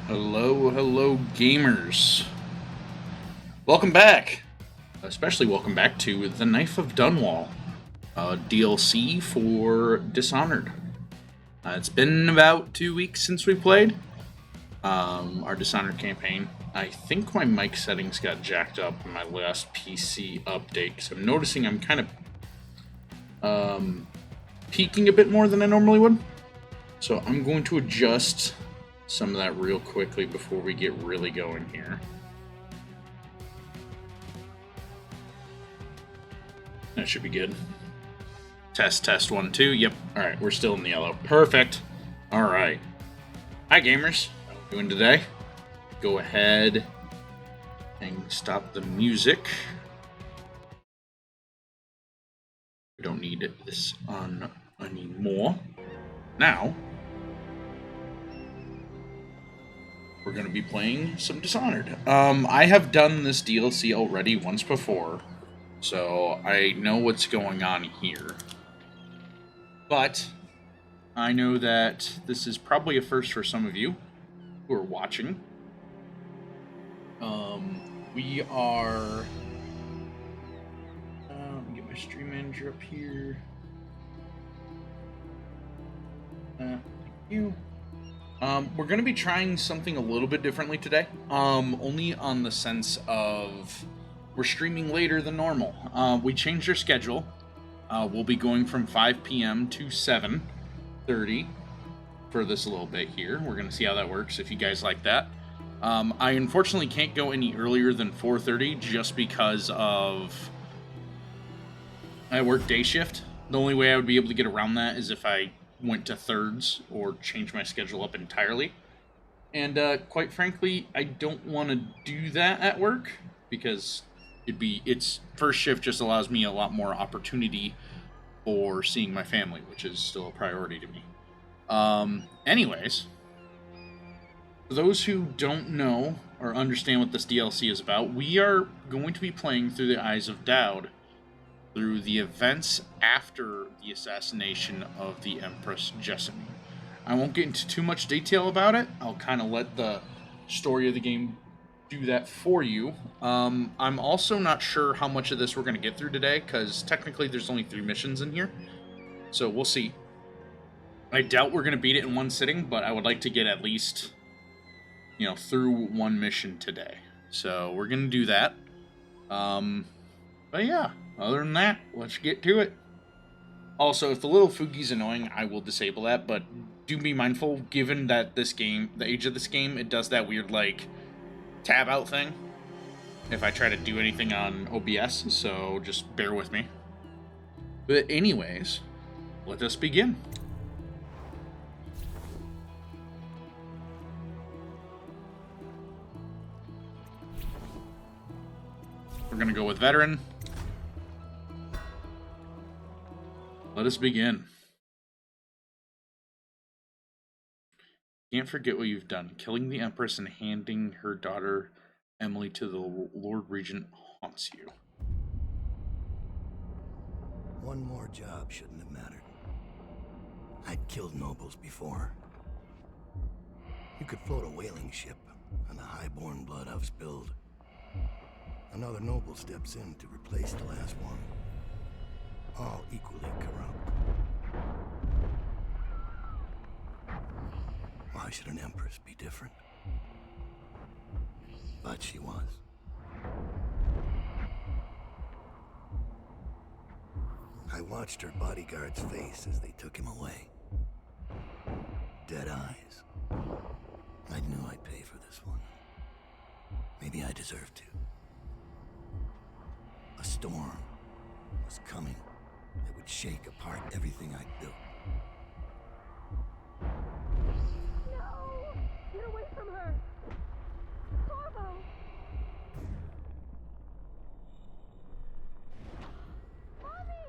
Hello, hello, gamers. Welcome back. Especially welcome back to the Knife of Dunwall DLC for Dishonored. It's been about 2 weeks since we played our Dishonored campaign. I think my mic settings got jacked up in my last PC update because I'm noticing I'm kind of peaking a bit more than I normally would. So I'm going to adjust some of that real quickly before we get really going here. That should be good. Test 1 2. Yep. Alright, we're still in the yellow. Perfect. Alright. Hi gamers. How are we doing today? Go ahead and stop the music. We don't need this on anymore. Now we're going to be playing some Dishonored. I have done this DLC already once before, so I know what's going on here. But I know that this is probably a first for some of you who are watching. We are... let me get my stream manager up here. Thank you. We're going to be trying something a little bit differently today. Only on the sense of we're streaming later than normal. We changed our schedule. We'll be going from 5 p.m. to 7:30 for this little bit here. We're going to see how that works, if you guys like that. I unfortunately can't go any earlier than 4:30 just because of I work day shift. The only way I would be able to get around that is if I went to thirds or changed my schedule up entirely. And quite frankly, I don't want to do that at work because it's first shift just allows me a lot more opportunity for seeing my family, which is still a priority to me. Anyways, for those who don't know or understand what this DLC is about, we are going to be playing through the eyes of Daud, through the events after the assassination of the Empress Jessamine. I won't get into too much detail about it. I'll kind of let the story of the game do that for you. I'm also not sure how much of this we're going to get through today, because technically there's only 3 missions in here. So we'll see. I doubt we're going to beat it in one sitting, but I would like to get at least, through one mission today. So we're going to do that. But yeah, other than that, let's get to it. Also, if the little Fugi's annoying, I will disable that, but do be mindful, given that this game, the age of this game, it does that weird, tab out thing if I try to do anything on OBS, so just bear with me. But anyways, let us begin. We're gonna go with veteran. Let us begin. Can't forget what you've done. Killing the Empress and handing her daughter Emily to the Lord Regent haunts you. One more job shouldn't have mattered. I'd killed nobles before. You could float a whaling ship, and the high-born blood I've spilled. Another noble steps in to replace the last one. All equally corrupt. Why should an empress be different? But she was. I watched her bodyguard's face as they took him away. Dead eyes. I knew I'd pay for this one. Maybe I deserved to. A storm was coming that would shake apart everything I'd built. No! Get away from her! Corvo! Mommy!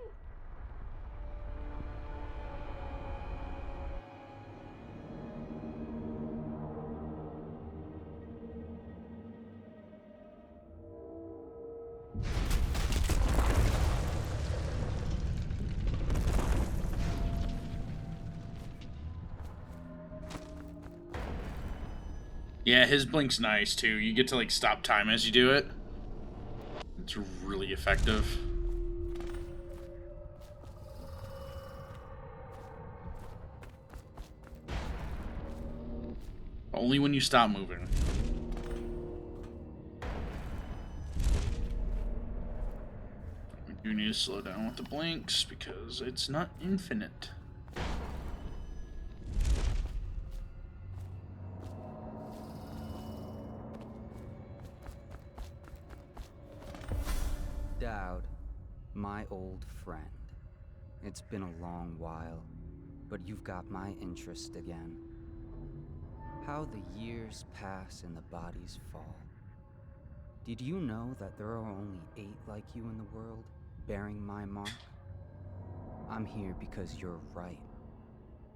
Yeah, his blink's nice too. You get to like stop time as you do it. It's really effective. Only when you stop moving. We do need to slow down with the blinks because it's not infinite. Daud, my old friend. It's been a long while, but you've got my interest again. How the years pass and the bodies fall. Did you know that there are only 8 like you in the world, bearing my mark? I'm here because you're right.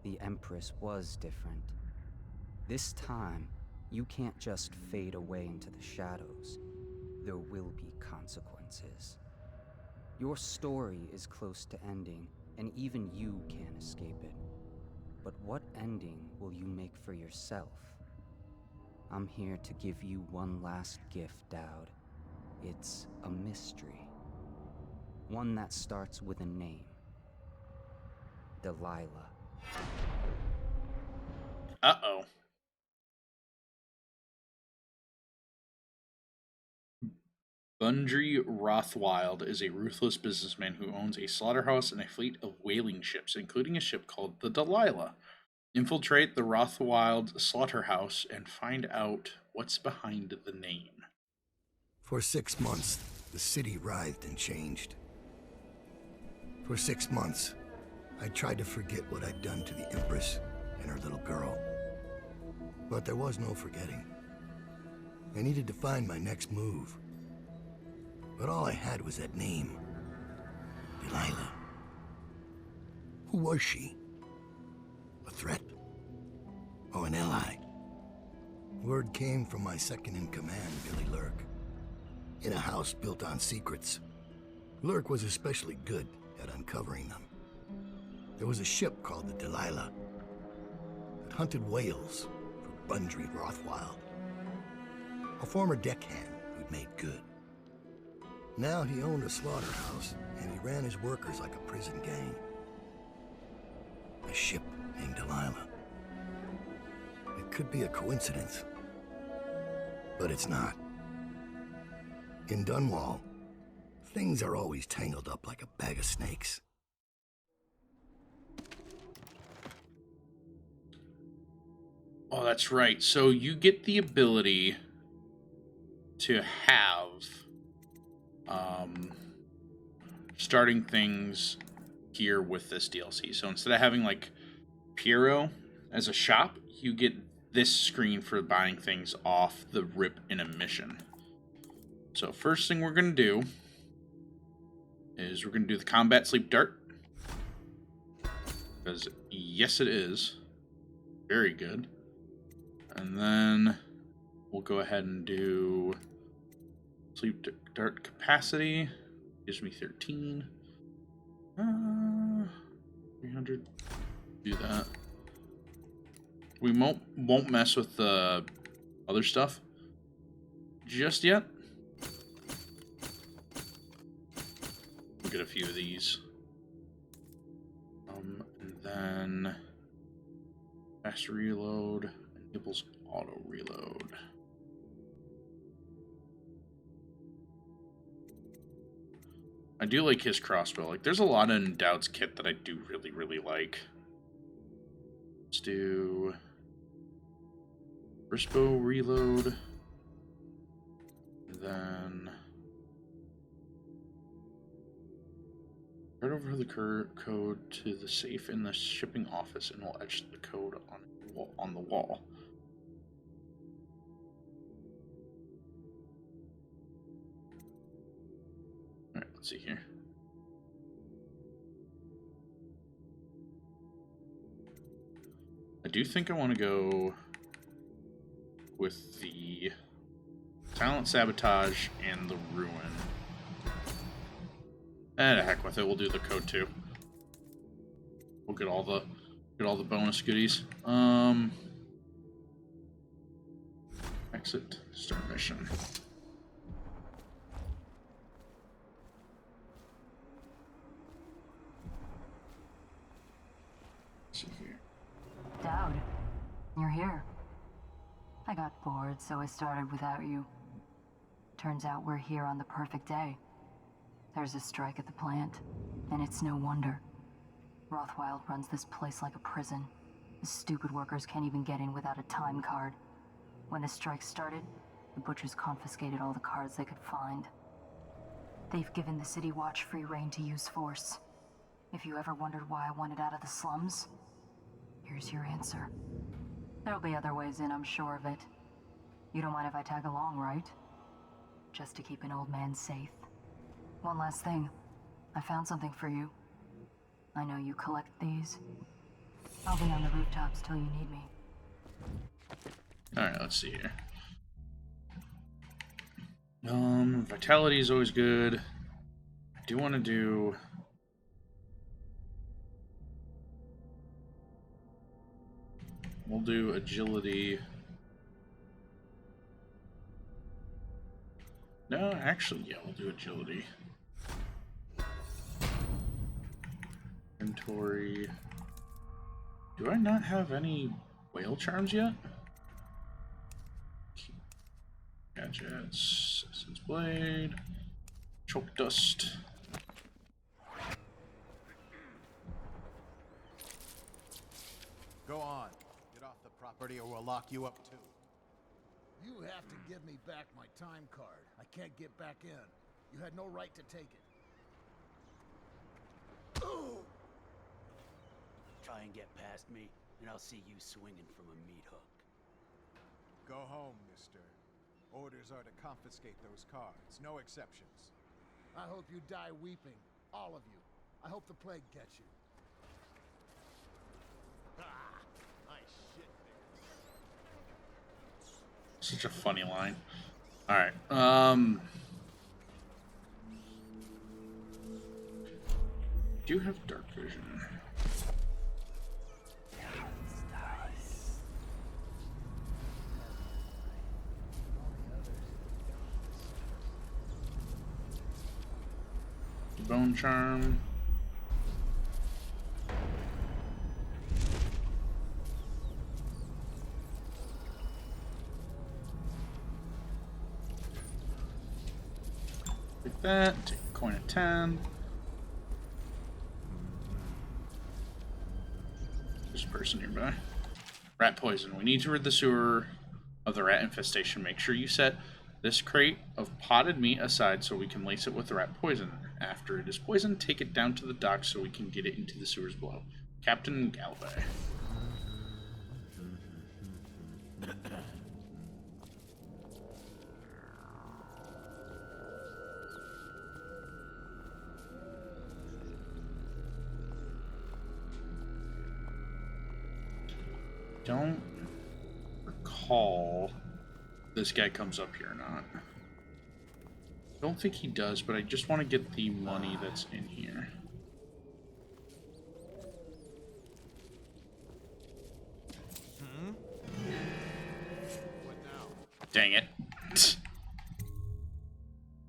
The Empress was different. This time, you can't just fade away into the shadows. There will be consequences. Your story is close to ending, and even you can't escape it. But what ending will you make for yourself? I'm here to give you one last gift, Daud. It's a mystery. One that starts with a name. Delilah. Uh-oh. Bundry Rothwild is a ruthless businessman who owns a slaughterhouse and a fleet of whaling ships, including a ship called the Delilah. Infiltrate the Rothwild slaughterhouse and find out what's behind the name. For 6 months, the city writhed and changed. For 6 months, I tried to forget what I'd done to the Empress and her little girl. But there was no forgetting. I needed to find my next move. But all I had was that name. Delilah. Who was she? A threat? Or an ally? Word came from my second-in-command, Billy Lurk. In a house built on secrets, Lurk was especially good at uncovering them. There was a ship called the Delilah that hunted whales for Bundry Rothwild. A former deckhand who'd made good. Now he owned a slaughterhouse, and he ran his workers like a prison gang. A ship named Delilah. It could be a coincidence, but it's not. In Dunwall, things are always tangled up like a bag of snakes. Oh, that's right. So you get the ability to have starting things here with this DLC. So instead of having like Piero as a shop, you get this screen for buying things off the rip in a mission. So first thing we're going to do is we're going to do the combat sleep dart. Because yes, it is. Very good. And then we'll go ahead and do sleep dart capacity. Gives me 13. 300. Do that. We won't mess with the other stuff just yet. We'll get a few of these. And then fast reload enables auto reload. I do like his crossbow. Like, there's a lot in Daud's kit that I do really, really like. Let's do first bow reload. Then right over the code to the safe in the shipping office, and we'll etch the code on the wall. All right, let's see here. I do think I want to go with the talent sabotage and the ruin. And heck with it, we'll do the code too. We'll get all the bonus goodies. Exit. Start mission. Let's see here. Daud, you're here. I got bored, so I started without you. Turns out we're here on the perfect day. There's a strike at the plant, and it's no wonder. Rothwild runs this place like a prison. The stupid workers can't even get in without a time card. When the strike started, the butchers confiscated all the cards they could find. They've given the City Watch free rein to use force. If you ever wondered why I wanted out of the slums, here's your answer. There'll be other ways in, I'm sure of it. You don't mind if I tag along, right? Just to keep an old man safe. One last thing. I found something for you. I know you collect these. I'll be on the rooftops till you need me. Alright, let's see here. Vitality is always good. I do want to do... We'll do agility. No, actually, yeah, we'll do agility. Inventory. Do I not have any whale charms yet? Gadgets, Assassin's Blade, Choke Dust. Go on. Get off the property or we'll lock you up too. You have to give me back my time card. I can't get back in. You had no right to take it. Try and get past me, and I'll see you swinging from a meat hook. Go home, mister. Orders are to confiscate those cards, no exceptions. I hope you die weeping, all of you. I hope the plague gets you. Such a funny line. Alright, do you have dark vision? Bone charm. Take that, take a coin of 10. There's a person nearby. Rat poison. We need to rid the sewer of the rat infestation. Make sure you set this crate of potted meat aside so we can lace it with the rat poison. After it is poisoned, take it down to the dock so we can get it into the sewers below. Captain Galway. Don't recall if this guy comes up here or not. I don't think he does, but I just want to get the money that's in here. What now? Dang it.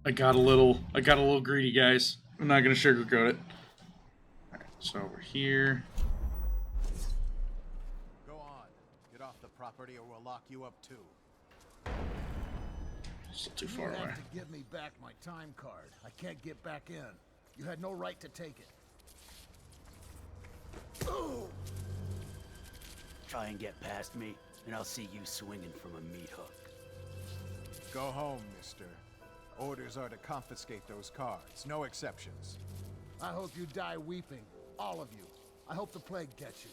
I got a little greedy, guys. I'm not gonna sugarcoat it. Alright, so we're here. Go on. Get off the property or we'll lock you up too. Still too far You away. have to give me back my time card. I can't get back in. You had no right to take it. Try and get past me, and I'll see you swinging from a meat hook. Go home, mister. Orders are to confiscate those cards, no exceptions. I hope you die weeping, all of you. I hope the plague gets you.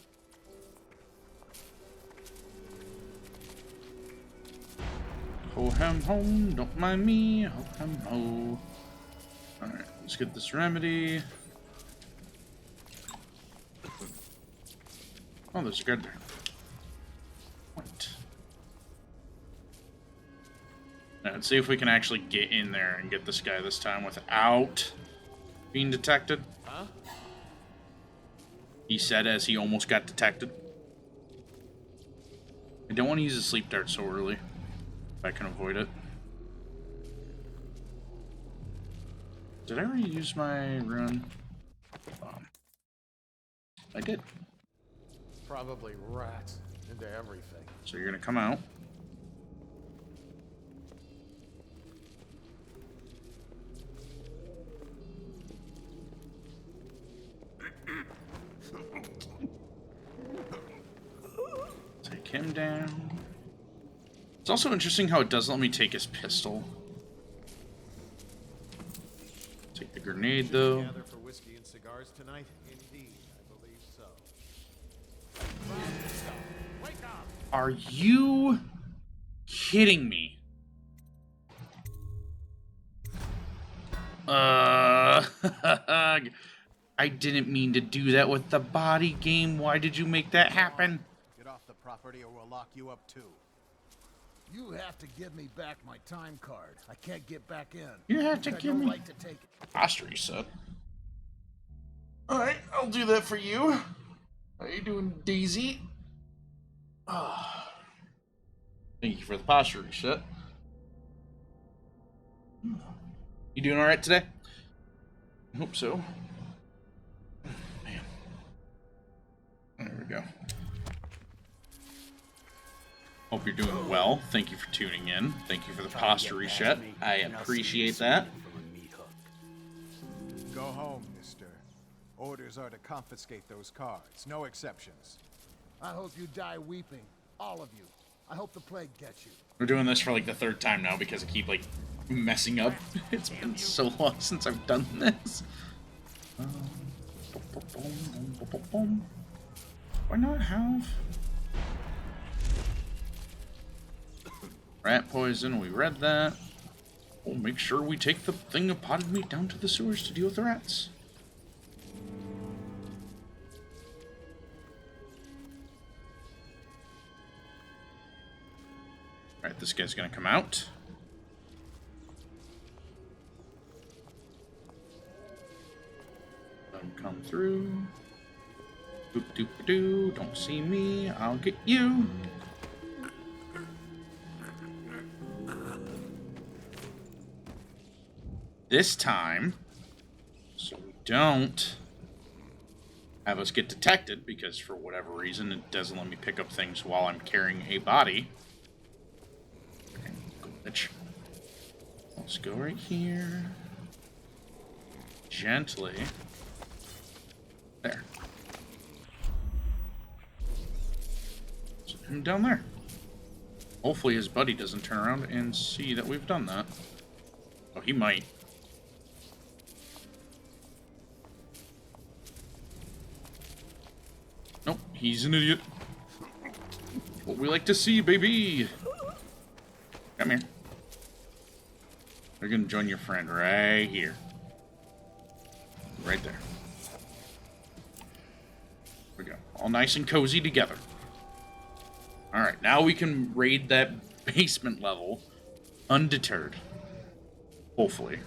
Ho hem home, don't mind me. Ho hem ho. Alright, let's get this remedy. Oh, there's a guard there. What? Now, let's see if we can actually get in there and get this guy this time without being detected. Huh? He said as he almost got detected. I don't want to use a sleep dart so early. If I can avoid it. Did I already use my rune? I did. Probably rats into everything. So you're gonna come out. Take him down. It's also interesting how it doesn't let me take his pistol. Take the grenade though. Gather for whiskey and cigars tonight? Indeed, I believe so. Wake up! Are you kidding me? I didn't mean to do that with the body game. Why did you make that happen? Get off the property or we'll lock you up too. You have to give me back my time card. I can't get back in. You have to I give don't me like to take it. posture reset. Alright, I'll do that for you. How you doing, Daisy? Thank you for the posture reset. You doing alright today? I hope so. Man. There we go. Hope you're doing well. Thank you for tuning in. Thank you for the posture reset. I appreciate that. Go home, mister. Orders are to confiscate those cards. No exceptions. I hope you die weeping. All of you. I hope the plague gets you. We're doing this for like the third time now because I keep like messing up. It's been so long since I've done this. Why not have rat poison? We read that. We'll make sure we take the thing of potted meat down to the sewers to deal with the rats. Alright, this guy's gonna come out. Let him come through. Boop doop doo. Don't see me. I'll get you. This time, so we don't have us get detected, because for whatever reason it doesn't let me pick up things while I'm carrying a body. Okay, glitch. Let's go right here. Gently. There. Set him down there. Hopefully his buddy doesn't turn around and see that we've done that. Oh, he might. Nope, he's an idiot. What we like to see, baby. Come here. We're gonna join your friend right here. Right there. There we go. All nice and cozy together. Alright, now we can raid that basement level undeterred. Hopefully.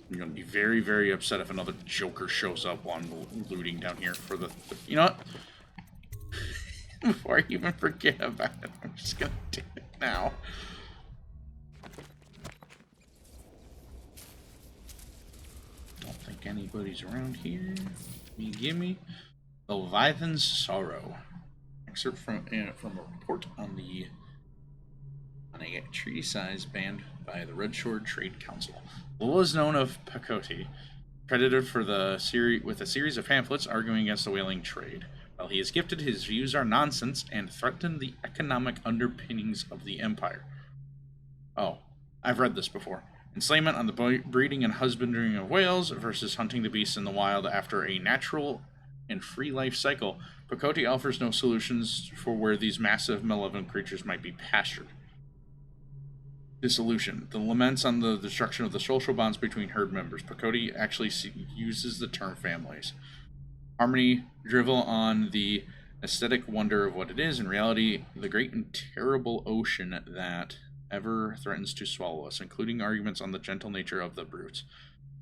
I'm gonna be very, very upset if another Joker shows up while I'm looting down here for the you know what? Before I even forget about it, I'm just gonna do it now. Don't think anybody's around here. Gimme. The Leviathan's Sorrow. Excerpt from a report on a treaty-sized band by the Red Shore Trade Council. Little is known of Pakoti, credited for with a series of pamphlets arguing against the whaling trade. While he is gifted, his views are nonsense and threaten the economic underpinnings of the empire. Oh, I've read this before. Enslavement on the breeding and husbandry of whales versus hunting the beasts in the wild after a natural and free life cycle. Pakoti offers no solutions for where these massive malevolent creatures might be pastured. Dissolution. The laments on the destruction of the social bonds between herd members. Pakoti actually uses the term families. Harmony. Drivel on the aesthetic wonder of what it is. In reality, the great and terrible ocean that ever threatens to swallow us, including arguments on the gentle nature of the brutes.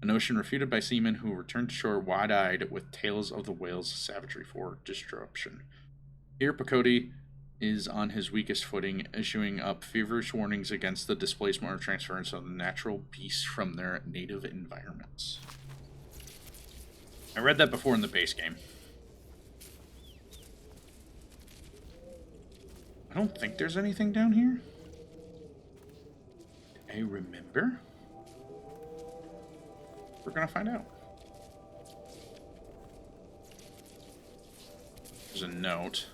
A notion refuted by seamen who returned to shore wide-eyed with tales of the whale's savagery for destruction. Here, Pakoti is on his weakest footing, issuing up feverish warnings against the displacement or transference of the natural beasts from their native environments. I read that before in the base game. I don't think there's anything down here. I remember. We're gonna find out. There's a note.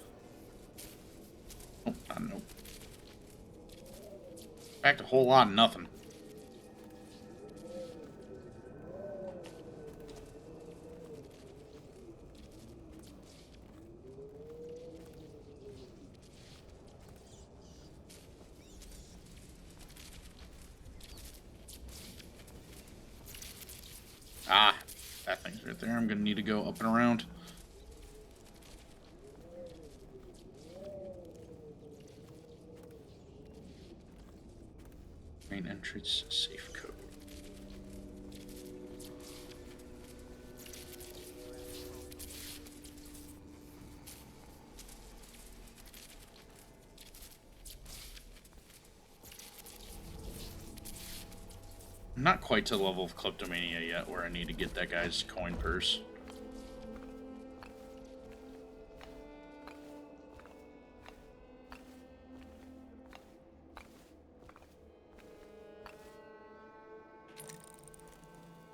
Oh, not a note. In fact, a whole lot of nothing. Ah, that thing's right there. I'm gonna need to go up and around. Main entrance safe code. I'm not quite to the level of kleptomania yet where I need to get that guy's coin purse.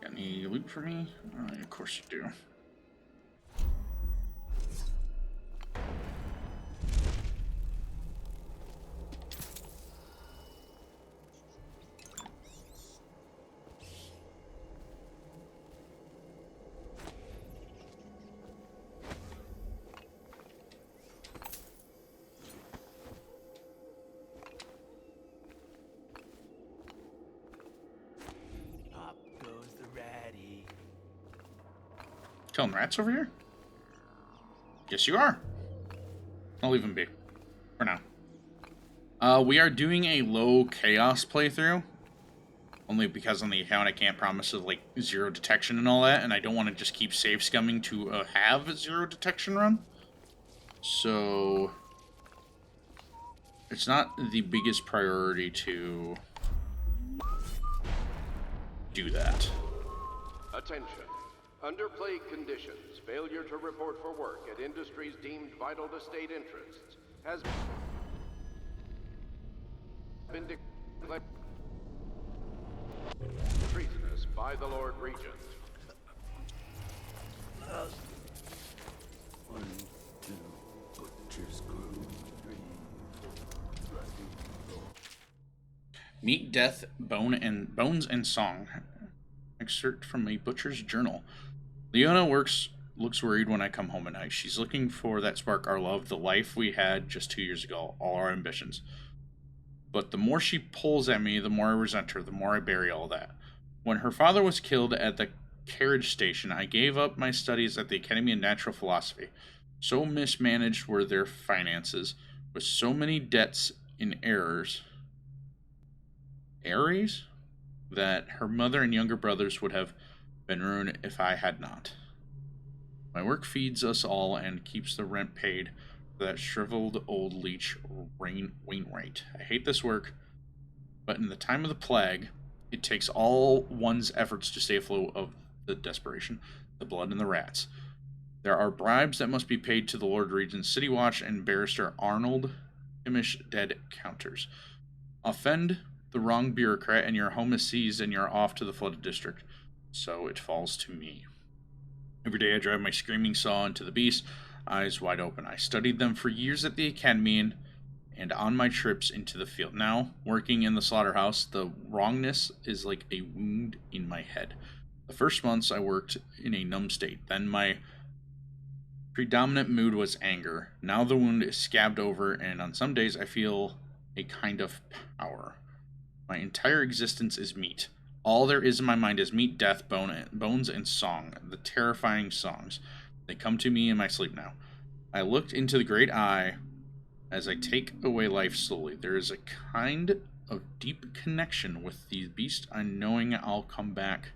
Got any loot for me? Of course you do. Killing rats over here? Yes, you are. I'll leave him be. For now. We are doing a low chaos playthrough. Only because on the account I can't promise like zero detection and all that, and I don't want to just keep save scumming to have a zero detection run. So it's not the biggest priority to do that. Attention. Under plague conditions, failure to report for work at industries deemed vital to state interests has been declared treasonous by the Lord Regent. 1, 2, Butcher's Crew, 3, 4, Meet Death, Bones and Song. Excerpt from a butcher's journal. Leona looks worried when I come home at night. She's looking for that spark, our love, the life we had just 2 years ago, all our ambitions. But the more she pulls at me, the more I resent her, the more I bury all that. When her father was killed at the carriage station, I gave up my studies at the Academy of Natural Philosophy. So mismanaged were their finances, with so many debts and errors, that her mother and younger brothers would have been ruined if I had not. My work feeds us all and keeps the rent paid for that shriveled old leech, Wainwright. I hate this work, but in the time of the plague, it takes all one's efforts to stay afloat of the desperation, the blood, and the rats. There are bribes that must be paid to the Lord Regent's City Watch and Barrister Arnold Timish dead counters. Offend the wrong bureaucrat and your home is seized and you're off to the flooded district. So it falls to me. Every day I drive my screaming saw into the beast, eyes wide open. I studied them for years at the academy and on my trips into the field. Now, working in the slaughterhouse, the wrongness is like a wound in my head. The first months I worked in a numb state. Then my predominant mood was anger. Now the wound is scabbed over, and on some days I feel a kind of power. My entire existence is meat. All there is in my mind is meat, death, bones, and song. The terrifying songs. They come to me in my sleep now. I looked into the great eye as I take away life slowly. There is a kind of deep connection with the beast, and knowing I'll come back.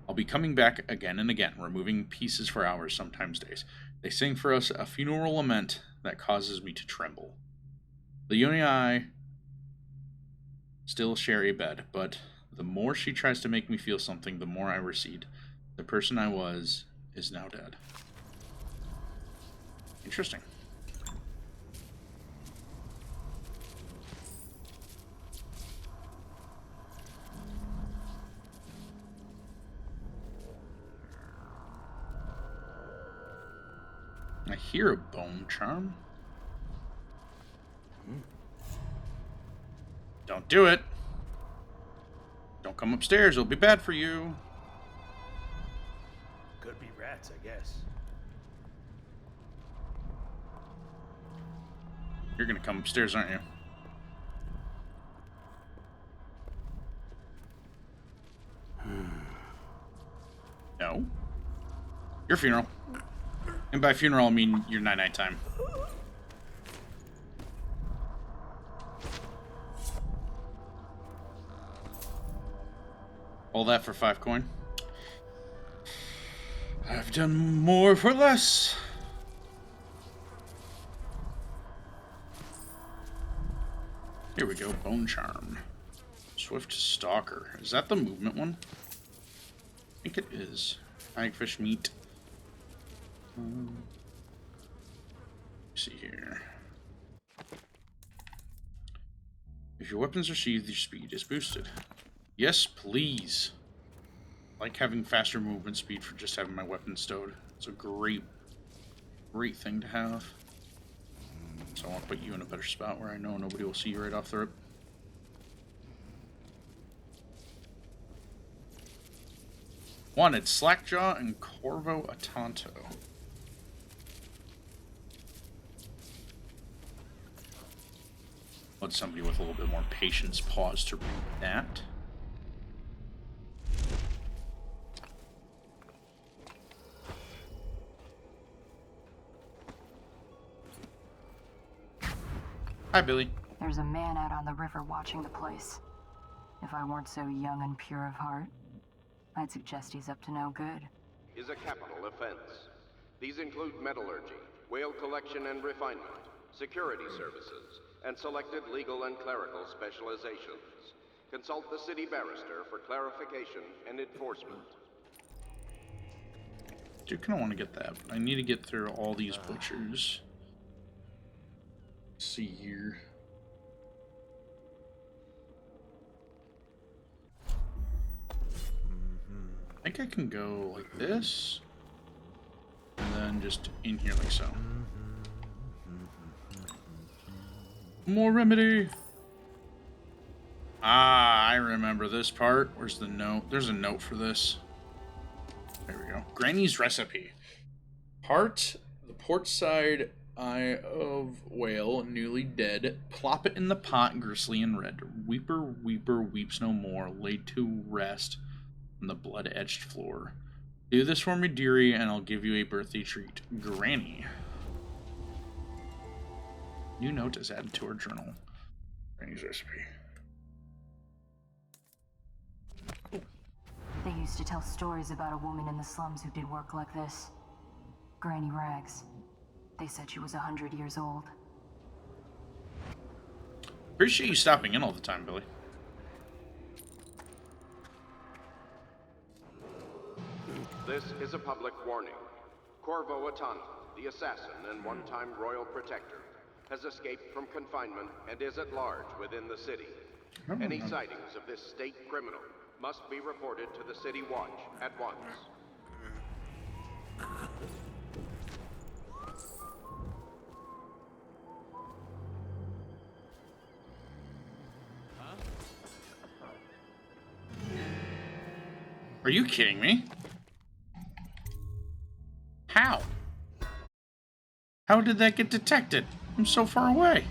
I'll be coming back again and again, removing pieces for hours, sometimes days. They sing for us a funeral lament that causes me to tremble. Leonie and I still share a bed, but the more she tries to make me feel something, the more I recede. The person I was is now dead. Interesting. I hear a bone charm. Don't do it. Don't come upstairs. It'll be bad for you. Could be rats, I guess. You're gonna come upstairs, aren't you? No. Your funeral. And by funeral, I mean your night-night time. All that for 5 coin. I've done more for less. Here we go, Bone Charm. Swift Stalker. Is that the movement one? I think it is. Hagfish meat. Let's see here. If your weapons are sheathed, your speed is boosted. Yes, please. I like having faster movement speed for just having my weapons stowed. It's a great thing to have. So I want to put you in a better spot where I know nobody will see you right off the rip. Wanted Slackjaw and Corvo Atanto. Let somebody with a little bit more patience pause to read that. Hi, Billy. There's a man out on the river watching the place. If I weren't so young and pure of heart, I'd suggest he's up to no good. Is a capital offense. These include metallurgy, whale collection and refinement, security services, and selected legal and clerical specializations. Consult the city barrister for clarification and enforcement. Do kind of want to get that. I need to get through all these butchers. Let's see here. I think I can go like this, and then just in here like so. More remedy. Ah, I remember this part. Where's the note? There's a note for this. There we go. Granny's recipe. The port side eye of whale, newly dead. Plop it in the pot, gristly and red. Weeper, weeper, weeps no more. Laid to rest on the blood-edged floor. Do this for me, dearie, and I'll give you a birthday treat. Granny. New note is added to her journal. Granny's recipe. They used to tell stories about a woman in the slums who did work like this. Granny Rags. They said she was 100 years old. Appreciate you stopping in all the time, Billy. This is a public warning. Corvo Atanto, the assassin and one-time royal protector, has escaped from confinement and is at large within the city. Any sightings of this state criminal must be reported to the City Watch at once. Are you kidding me? How? How did that get detected? I'm so far away.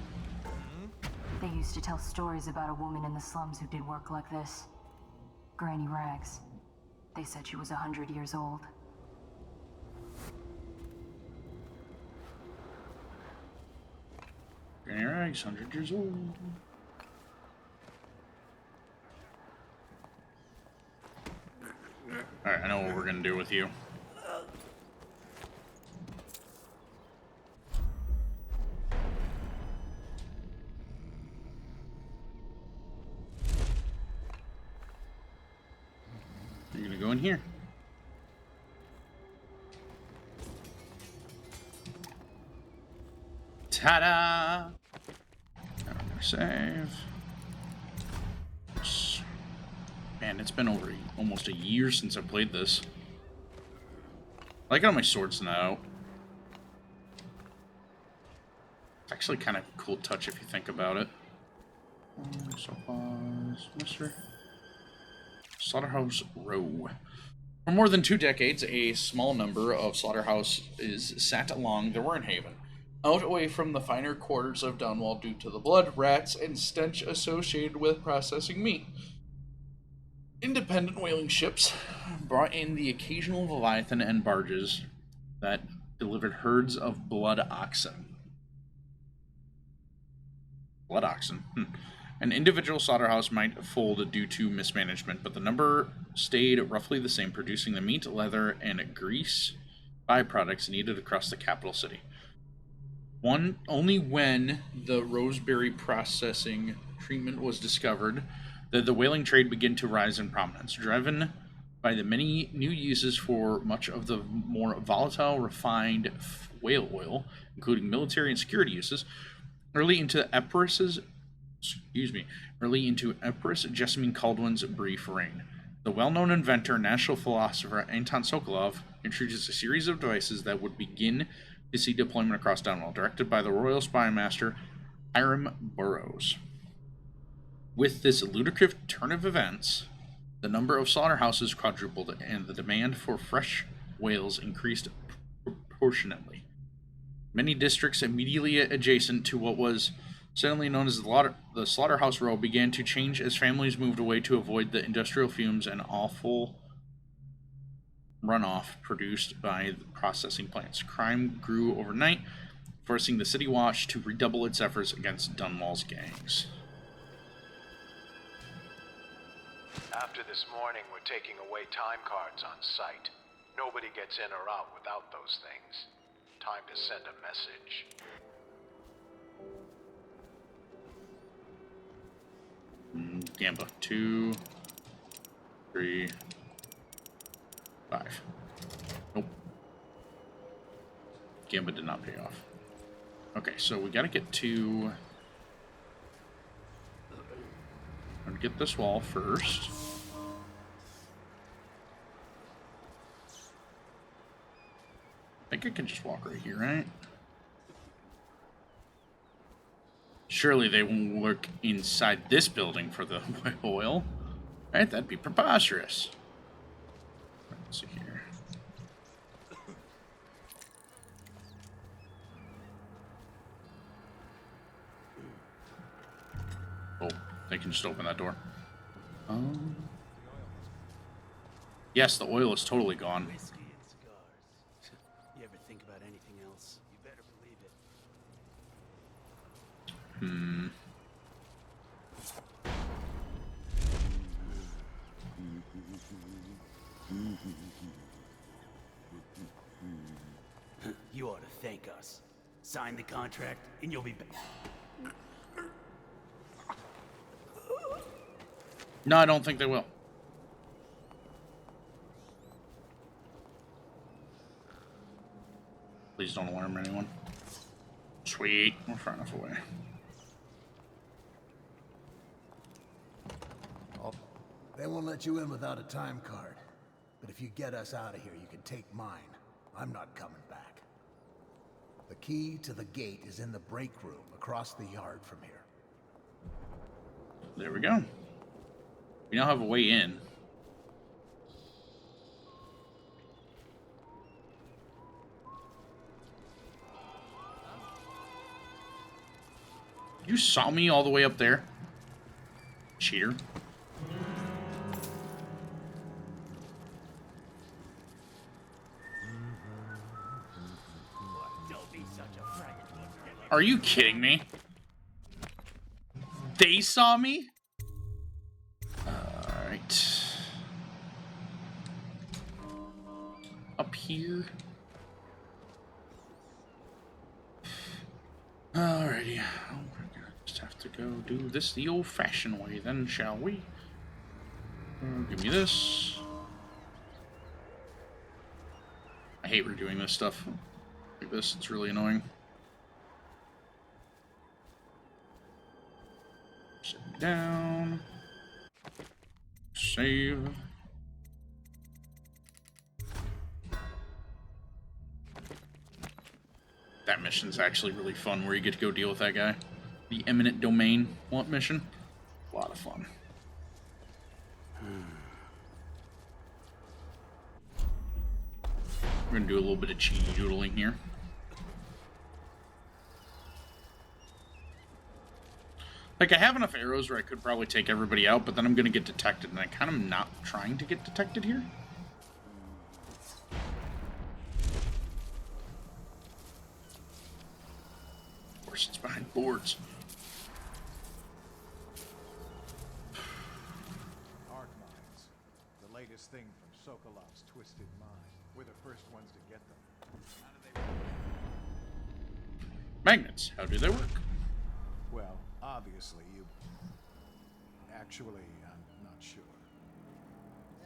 They used to tell stories about a woman in the slums who did work like this. Granny Rags. They said she was 100 years old. Granny Rags, 100 years old. Alright, I know what we're gonna do with you. in here. Ta-da! Now we're gonna save. Man, it's been over almost a year since I played this. I like how my sword's now. It's actually kind of a cool touch if you think about it. Supplies, Mr. Slaughterhouse Row. For more than 2 decades, a small number of slaughterhouses sat along the Wernhaven, out away from the finer quarters of Dunwall due to the blood, rats, and stench associated with processing meat. Independent whaling ships brought in the occasional Leviathan and barges that delivered herds of blood oxen. Blood oxen. An individual slaughterhouse might fold due to mismanagement, but the number stayed roughly the same, producing the meat, leather, and grease byproducts needed across the capital city. Only when the Roseberry processing treatment was discovered did the whaling trade begin to rise in prominence, driven by the many new uses for much of the more volatile, refined whale oil, including military and security uses. Early into Empress Jessamine Kaldwin's brief reign, the well-known inventor and national philosopher Anton Sokolov introduced a series of devices that would begin to see deployment across Dunwall, directed by the Royal Spy Master Hiram Burrows. With this ludicrous turn of events, the number of slaughterhouses quadrupled, and the demand for fresh whales increased proportionately. Many districts immediately adjacent to what was suddenly known as the Slaughterhouse Row began to change as families moved away to avoid the industrial fumes and awful runoff produced by the processing plants. Crime grew overnight, forcing the City Watch to redouble its efforts against Dunwall's gangs. After this morning, we're taking away time cards on site. Nobody gets in or out without those things. Time to send a message. Gamba. 2, 3, 5. Nope. Gamba did not pay off. Okay, so we gotta get to... I'm gonna get this wall first. I think I can just walk right here, right? Surely they won't look inside this building for the oil. Right? That'd be preposterous. Let's see here. Oh, they can just open that door. Yes, the oil is totally gone. Whiskey and cigars. You ever think about anything else? You better believe it. You ought to thank us. Sign the contract, and you'll be back. No, I don't think they will. Please don't alarm anyone. Sweet, we're far enough away. They won't let you in without a time card. But if you get us out of here, you can take mine. I'm not coming back. The key to the gate is in the break room across the yard from here. There we go. We now have a way in. You saw me all the way up there? Cheater. Are you kidding me? They saw me? Alright. Up here. Alrighty. We're gonna just have to go do this the old-fashioned way then, shall we? Give me this. I hate redoing this stuff like this. It's really annoying. Sit down. Save. That mission's actually really fun, where you get to go deal with that guy. The Eminent Domain mission. A lot of fun. We're gonna do a little bit of cheaty doodling here. Like, I have enough arrows where I could probably take everybody out, but then I'm gonna get detected, and I kind of not trying to get detected here. Of course, it's behind boards. Arc mines. The latest thing from Sokolov's twisted mind. We're the first ones to get them. Magnets, how do they work? Well, obviously you... Actually, I'm not sure.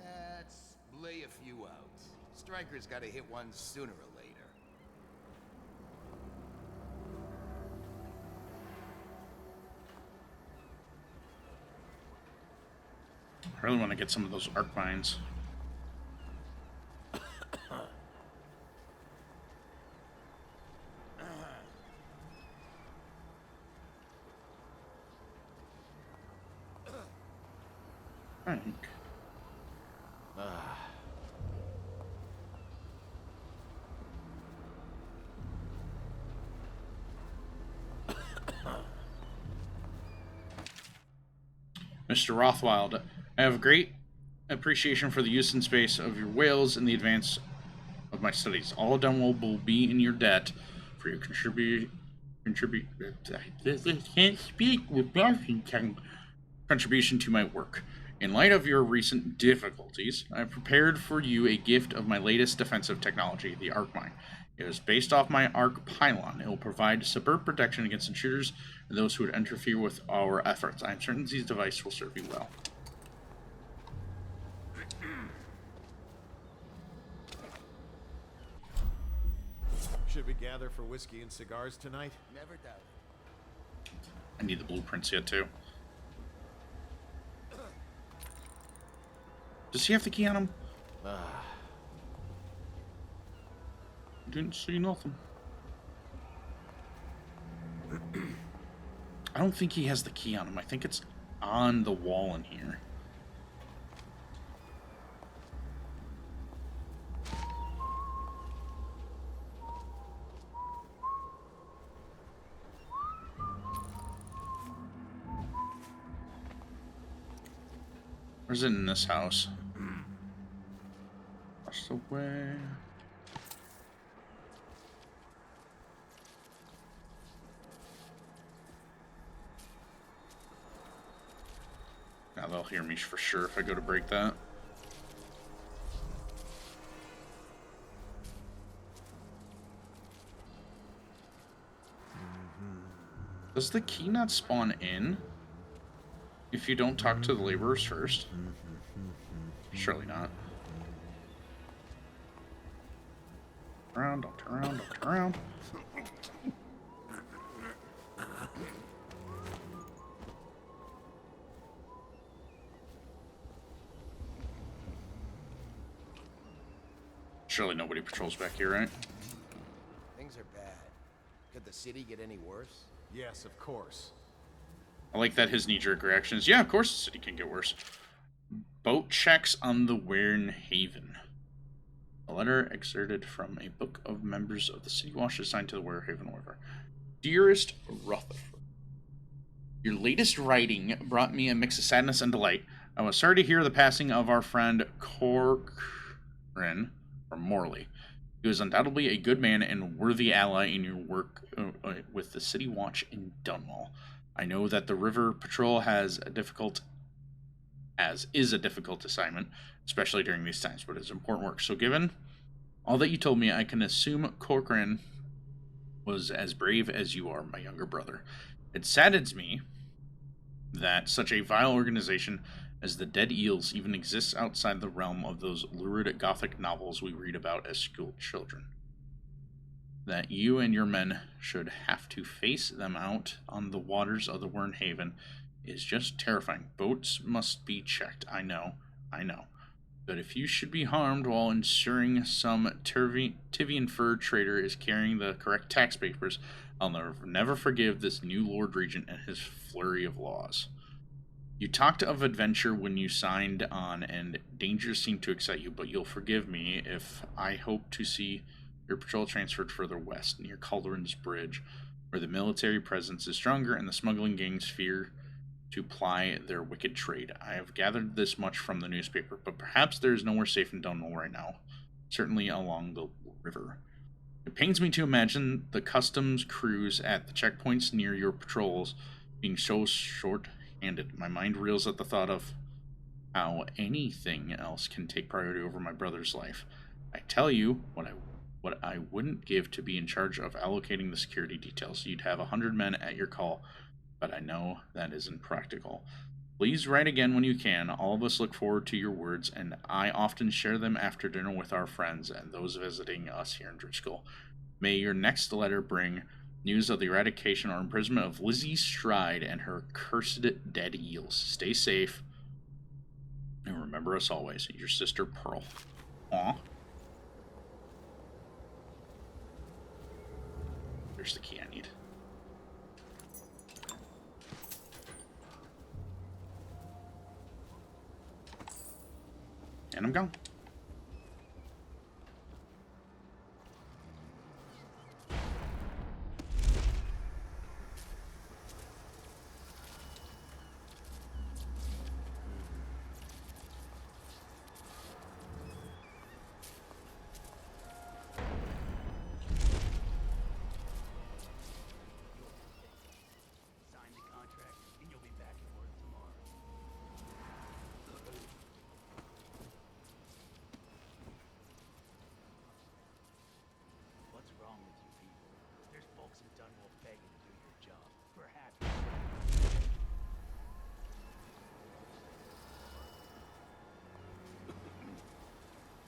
Let's lay a few out. Stryker's gotta hit one sooner or later. I really want to get some of those arc mines. I think. Mr. Rothwild, I have great appreciation for the use and space of your whales in the advance of my studies. All of Dunwall will be in your debt for your contribution to my work. In light of your recent difficulties, I have prepared for you a gift of my latest defensive technology, the Arc Mine. It is based off my Arc Pylon. It will provide superb protection against intruders and those who would interfere with our efforts. I am certain this device will serve you well. Should we gather for whiskey and cigars tonight? Never doubt it. I need the blueprints yet, too. Does he have the key on him? Didn't see nothing. I don't think he has the key on him. I think it's on the wall in here. Or is it in this house? That's the way. Now they'll hear me for sure if I go to break that. Does the key not spawn in if you don't talk to the laborers first? Surely not. Around, don't turn around, don't turn around. Surely nobody patrols back here, right? Things are bad. Could the city get any worse? Yes, of course. I like that his knee-jerk reaction is, yeah, of course the city can get worse. Boat checks on the Wern Haven. A letter excerpted from a book of members of the City Watch assigned to the Wern Haven River. Dearest Rutherford, your latest writing brought me a mix of sadness and delight. I was sorry to hear the passing of our friend Corcoran from Morley. He was undoubtedly a good man and worthy ally in your work with the City Watch in Dunwall. I know that the River Patrol is a difficult assignment, especially during these times, but it's important work. So given all that you told me, I can assume Corcoran was as brave as you are, my younger brother. It saddens me that such a vile organization as the dead eels even exists outside the realm of those lurid Gothic novels we read about as school children. That you and your men should have to face them out on the waters of the Wyrn Haven is just terrifying. Boats must be checked, I know. But if you should be harmed while ensuring some Tivian fur trader is carrying the correct tax papers, I'll never forgive this new Lord Regent and his flurry of laws. You talked of adventure when you signed on, and dangers seem to excite you, but you'll forgive me if I hope to see your patrol transferred further west, near Kaldwin's Bridge, where the military presence is stronger and the smuggling gangs fear to ply their wicked trade. I have gathered this much from the newspaper, but perhaps there is nowhere safe in Dunwall right now, certainly along the river. It pains me to imagine the customs crews at the checkpoints near your patrols being so short-handed. My mind reels at the thought of how anything else can take priority over my brother's life. I tell you what I wouldn't give to be in charge of allocating the security details. You'd have 100 men at your call, but I know that isn't practical. Please write again when you can. All of us look forward to your words, and I often share them after dinner with our friends and those visiting us here in Driscoll. May your next letter bring news of the eradication or imprisonment of Lizzie Stride and her cursed dead eels. Stay safe, and remember us always. Your sister, Pearl. Aw. Here's the key I need. And I'm gone. Sign the contract, and you'll be back at work tomorrow. What's wrong with you people? There's folks in Dunwall begging to do your job. Perhaps.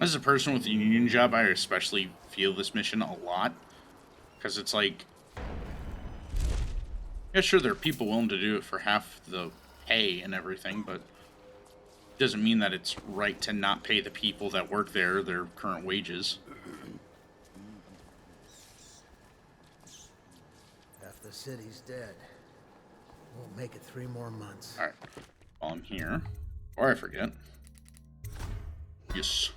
As a person with a union job, I especially feel this mission a lot. Because it's like, yeah, sure, there are people willing to do it for half the pay and everything, but it doesn't mean that it's right to not pay the people that work there their current wages. Half the city's dead. Won't make it 3 more months. Alright, while I'm here, or I forget. Yes.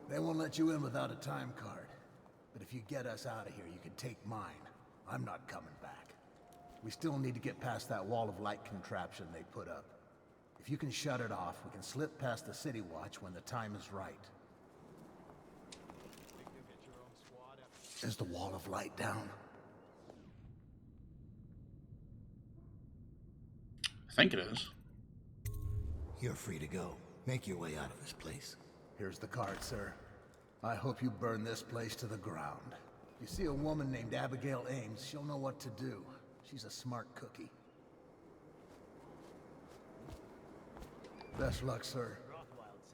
They won't let you in without a time card. But if you get us out of here, you can take mine. I'm not coming back. We still need to get past that wall of light contraption they put up. If you can shut it off, we can slip past the city watch when the time is right. Is the wall of light down? I think it is. You're free to go. Make your way out of this place. Here's the card, sir. I hope you burn this place to the ground. If you see a woman named Abigail Ames, she'll know what to do. She's a smart cookie. Best luck, sir.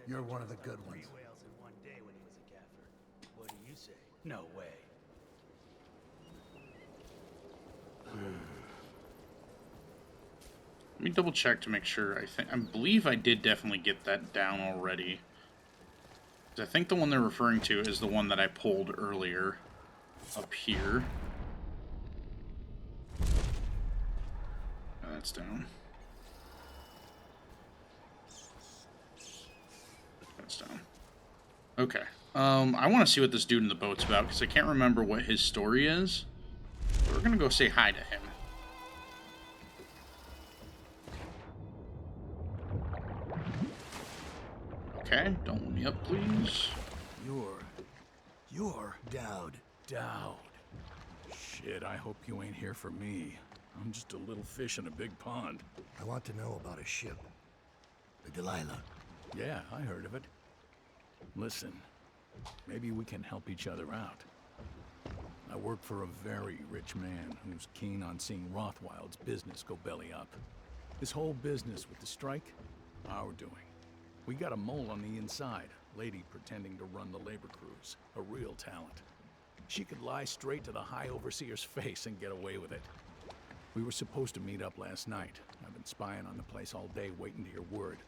You're one of the good ones. Whales in one day when he was a gaffer. What do you say? No way. Let me double check to make sure. I believe I did definitely get that down already. I think the one they're referring to is the one that I pulled earlier up here. That's down. That's down. Okay. I want to see what this dude in the boat's about, because I can't remember what his story is. So we're going to go say hi to him. Okay, don't let me up, please. You're Daud. Daud. Shit, I hope you ain't here for me. I'm just a little fish in a big pond. I want to know about a ship. The Delilah. Yeah, I heard of it. Listen, maybe we can help each other out. I work for a very rich man who's keen on seeing Rothwild's business go belly up. This whole business with the strike, our doing. We got a mole on the inside, lady pretending to run the labor crews, a real talent. She could lie straight to the High Overseer's face and get away with it. We were supposed to meet up last night. I've been spying on the place all day waiting to hear word.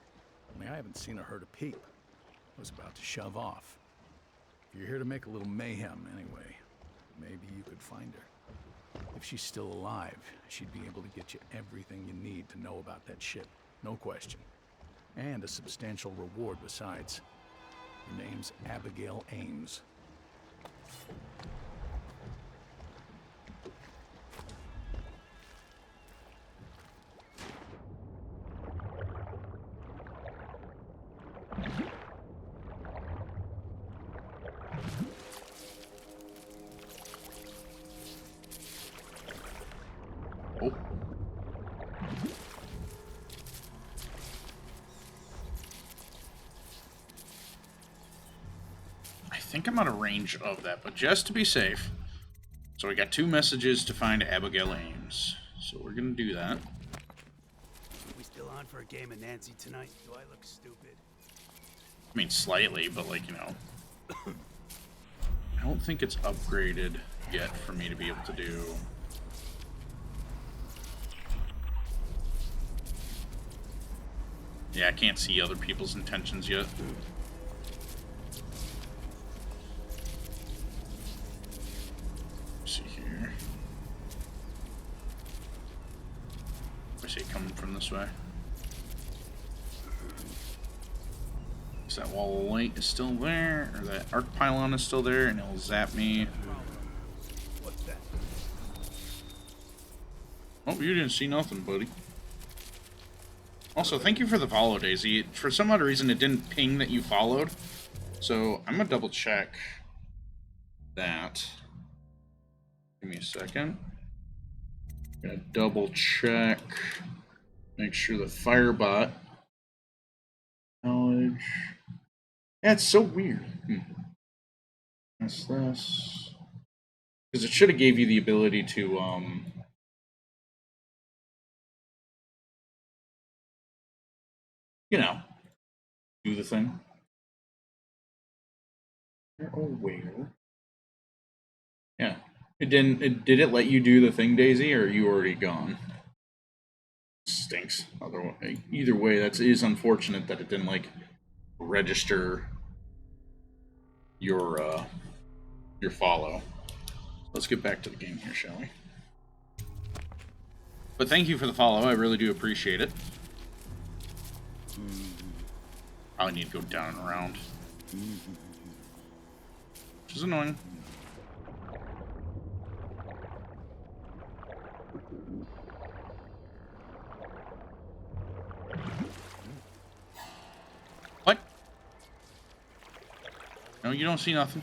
Only I haven't seen or heard a peep. I was about to shove off. If you're here to make a little mayhem anyway, maybe you could find her. If she's still alive, she'd be able to get you everything you need to know about that ship. No question. And a substantial reward besides. Her name's Abigail Ames. Oh. I think I'm out of range of that, but just to be safe. So we got 2 messages to find Abigail Ames. So we're gonna do that. We still on for a game of Nancy tonight? Do I look stupid? I mean, slightly, but like, you know. I don't think it's upgraded yet for me to be able to do. Yeah, I can't see other people's intentions yet. Let's see here. I see it coming from this way. Is that wall of light is still there, or that arc pylon is still there, and it'll zap me. What's that? Oh, you didn't see nothing, buddy. Also, thank you for the follow, Daisy. For some odd reason, it didn't ping that you followed. So, I'm gonna double check that. Give me a second. Gonna double check. Make sure the Firebot. Knowledge. Yeah, it's so weird. That's this. Because it should have gave you the ability to, you know, do the thing. Oh, where? Yeah. It didn't. Did it let you do the thing, Daisy, or are you already gone? Stinks. Either way, that is unfortunate that it didn't like register your follow. Let's get back to the game here, shall we? But thank you for the follow. I really do appreciate it. Probably need to go down and around. Which is annoying. What? No, you don't see nothing.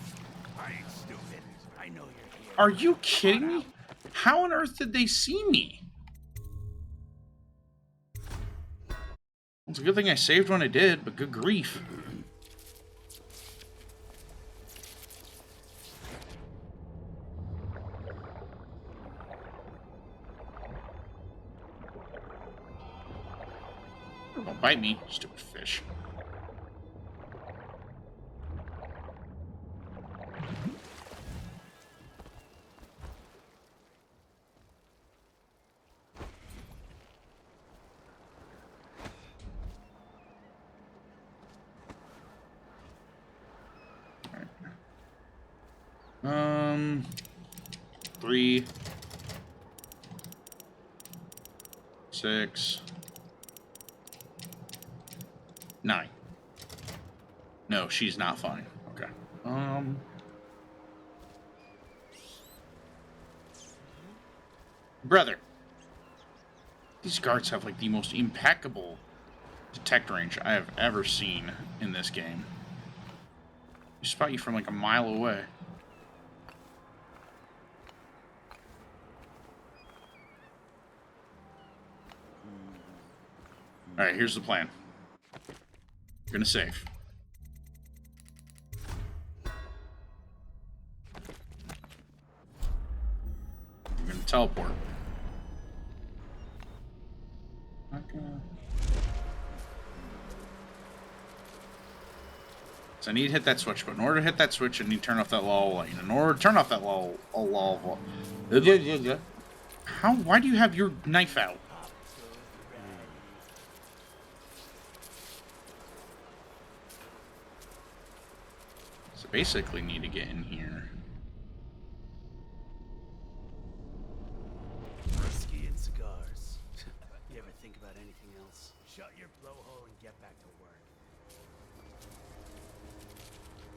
I ain't stupid. I know you're here. Are you kidding me? How on earth did they see me? It's a good thing I saved when I did, but good grief. Don't bite me, stupid fish. Alright. 3, 6, 9. No, she's not fine. Okay. Brother. These guards have like the most impeccable detect range I have ever seen in this game. They spot you from like a mile away. Alright, here's the plan. We're gonna save. teleport. Not gonna... So I need to hit that switch, but in order to hit that switch, I need to turn off that lava light. In order to turn off that lava... How? Why do you have your knife out? So basically need to get in here. Whiskey and cigars. You ever think about anything else? Shut your blowhole and get back to work.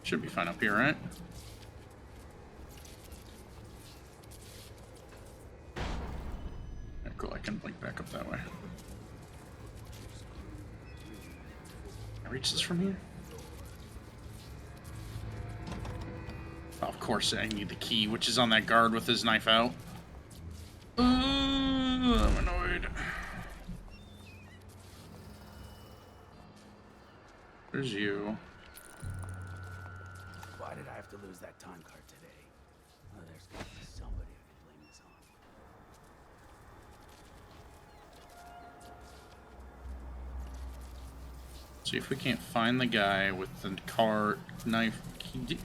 Should be fine up here, right? Yeah, cool, I can blink back up that way. Can I reach this from here? Oh, of course, I need the key, which is on that guard with his knife out. I'm annoyed. There's you. Why did I have to lose that time card today? Oh, there's got to be somebody I can blame this on. See if we can't find the guy with the car knife key.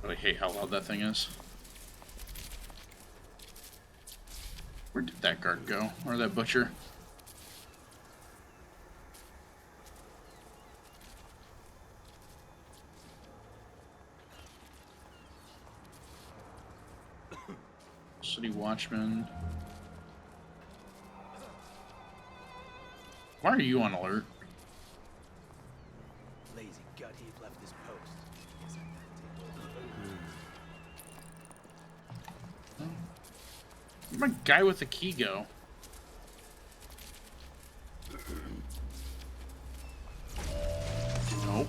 Really hate how loud that thing is. Where did that guard go? Or that butcher? City Watchman. Why are you on alert? Lazy gut, he had left his post. Guess I gotta take over. Where'd my guy with the key go? Nope.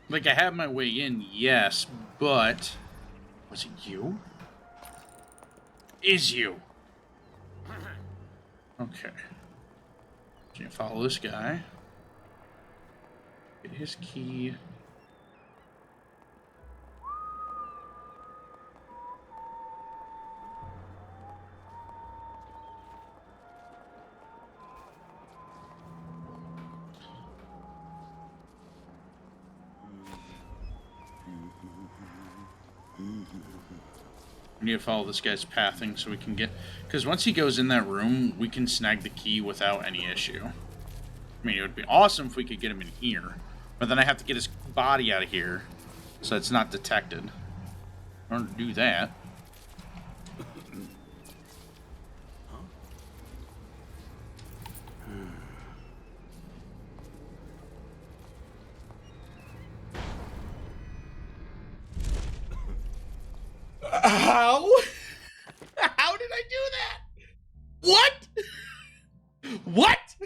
Like, I had my way in, yes, but... Was it you? Is you? Okay. Can't follow this guy. Get his key. We need to follow this guy's pathing so we can get... Because once he goes in that room, we can snag the key without any issue. I mean, it would be awesome if we could get him in here. But then I have to get his body out of here so it's not detected. In order to do that... How? How did I do that? What? What?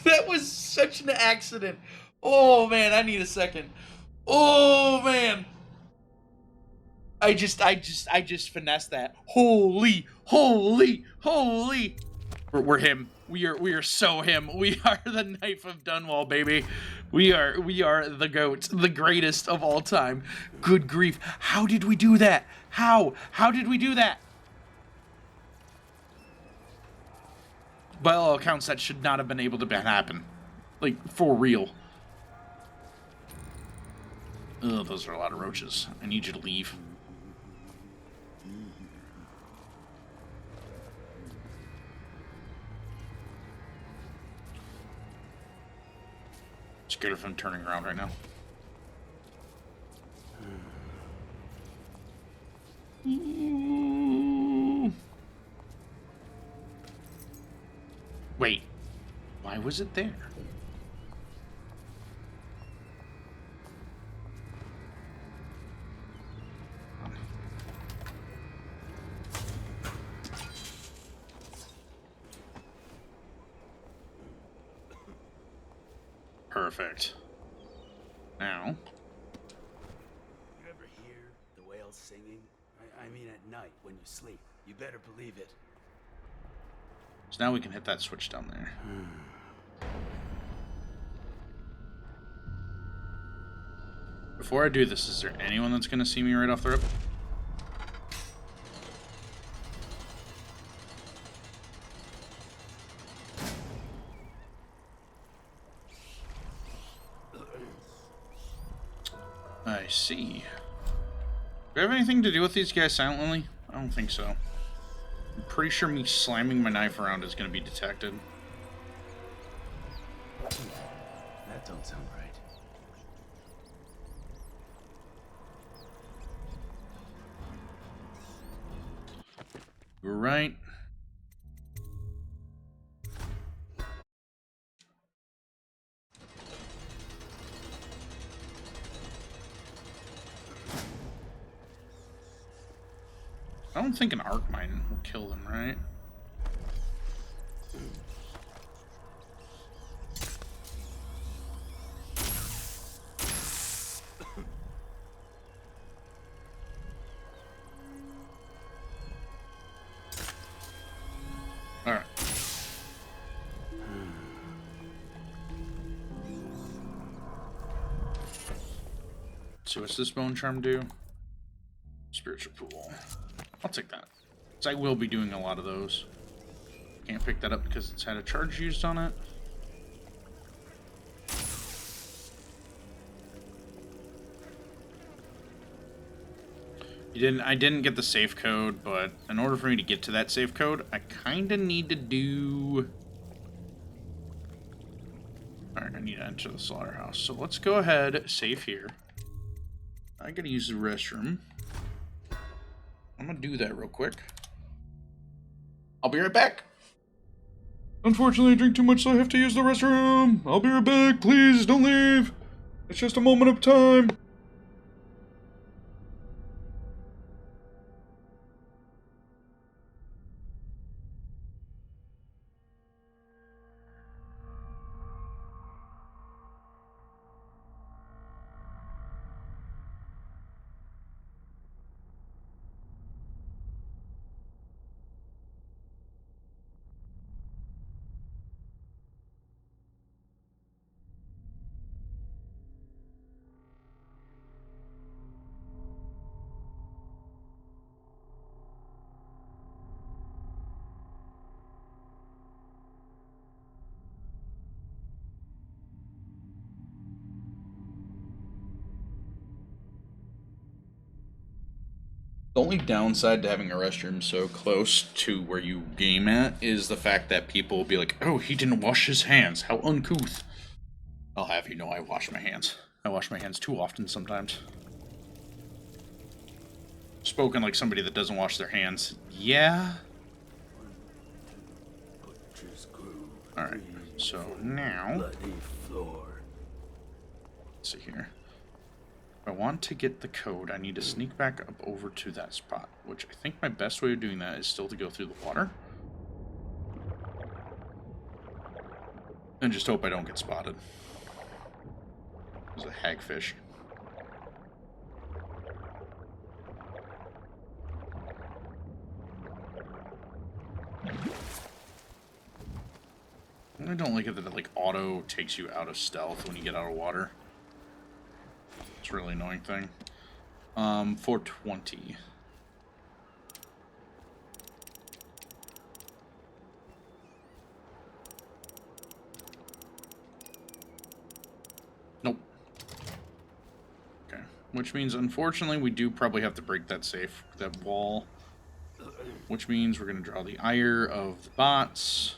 That was such an accident. Oh man, I need a second. Oh man. I just finessed that. Holy. We're him. We are so him. We are the Knife of Dunwall, baby. We are the GOAT, the greatest of all time. Good grief. How did we do that? How did we do that? By all accounts, that should not have been able to happen. Like, for real. Ugh, those are a lot of roaches. I need you to leave. Scared of him turning around right now. Wait, why was it there? Perfect. Now. You ever hear the whales singing? I mean at night when you sleep. You better believe it. It's So now we can hit that switch down there. Before I do this, is there anyone that's going to see me right off the rip? I see. Do I have anything to do with these guys silently? I don't think so. I'm pretty sure me slamming my knife around is going to be detected. That don't sound right. You're right. I don't think an arc mine will kill them, right? Alright. So what's this bone charm do? Spiritual pool. I'll take that. So I will be doing a lot of those. Can't pick that up because it's had a charge used on it. I didn't get the safe code, but in order for me to get to that safe code, I kinda need to do... Alright, I need to enter the slaughterhouse. So let's go ahead, save here. I gotta use the restroom. I'm gonna do that real quick. I'll be right back. Unfortunately, I drink too much, so I have to use the restroom. I'll be right back. Please, don't leave. It's just a moment of time. The only downside to having a restroom so close to where you game at is the fact that people will be like, oh, he didn't wash his hands. How uncouth. I'll have you know I wash my hands. I wash my hands too often sometimes. Spoken like somebody that doesn't wash their hands. Yeah? Alright, so now... Let's see here. If I want to get the code, I need to sneak back up over to that spot, which I think my best way of doing that is still to go through the water. And just hope I don't get spotted. There's a hagfish. I don't like it that it like auto takes you out of stealth when you get out of water. It's a really annoying thing. 420. Nope. Okay. Which means, unfortunately, we do probably have to break that safe, that wall. Which means we're going to draw the ire of the bots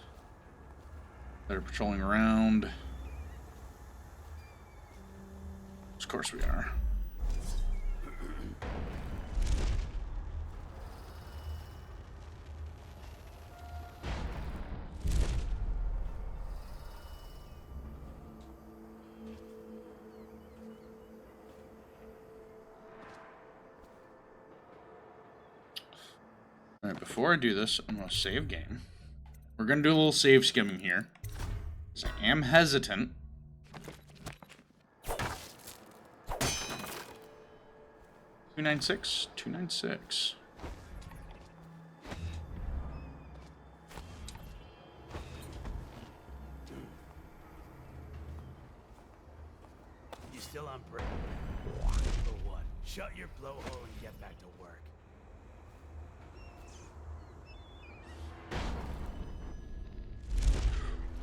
that are patrolling around. Of course we are. Alright, before I do this, I'm going to save game. We're going to do a little save skimming here, because I am hesitant. 296, 296. For what? Shut your blowhole and get back to work.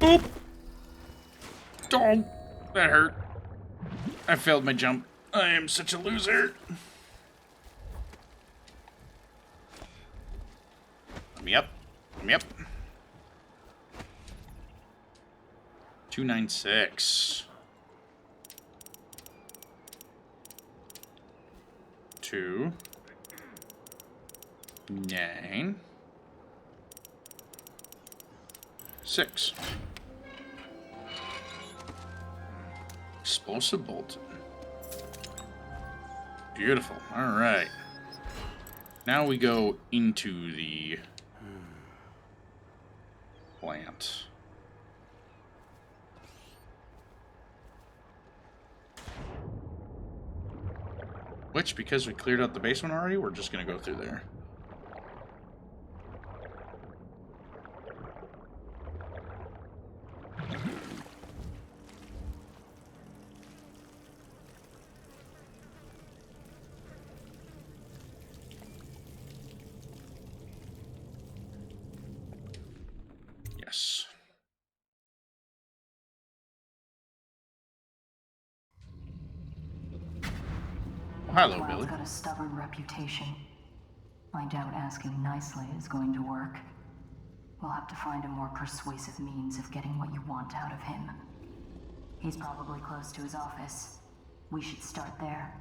Oop! Oh, that hurt. I failed my jump. I am such a loser. Let me up. Let me up. 296. 2 9 6. Explosive bolt. Beautiful. All right. Now we go into the plant. Which, because we cleared out the basement already, we're just going to go through there. Yes. Oh, hello, Wild's Billy. got a stubborn reputation. I doubt asking nicely is going to work. We'll have to find a more persuasive means of getting what you want out of him. He's probably close to his office. We should start there.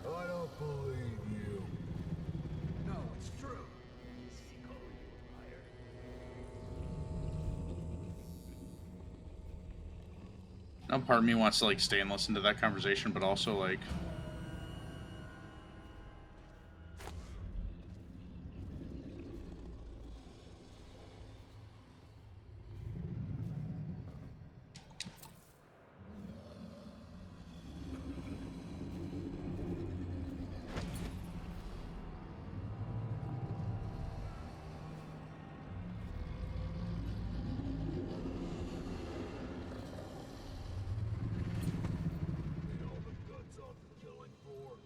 I don't believe you. No, it's true. Now, part of me wants to like stay and listen to that conversation, but also like.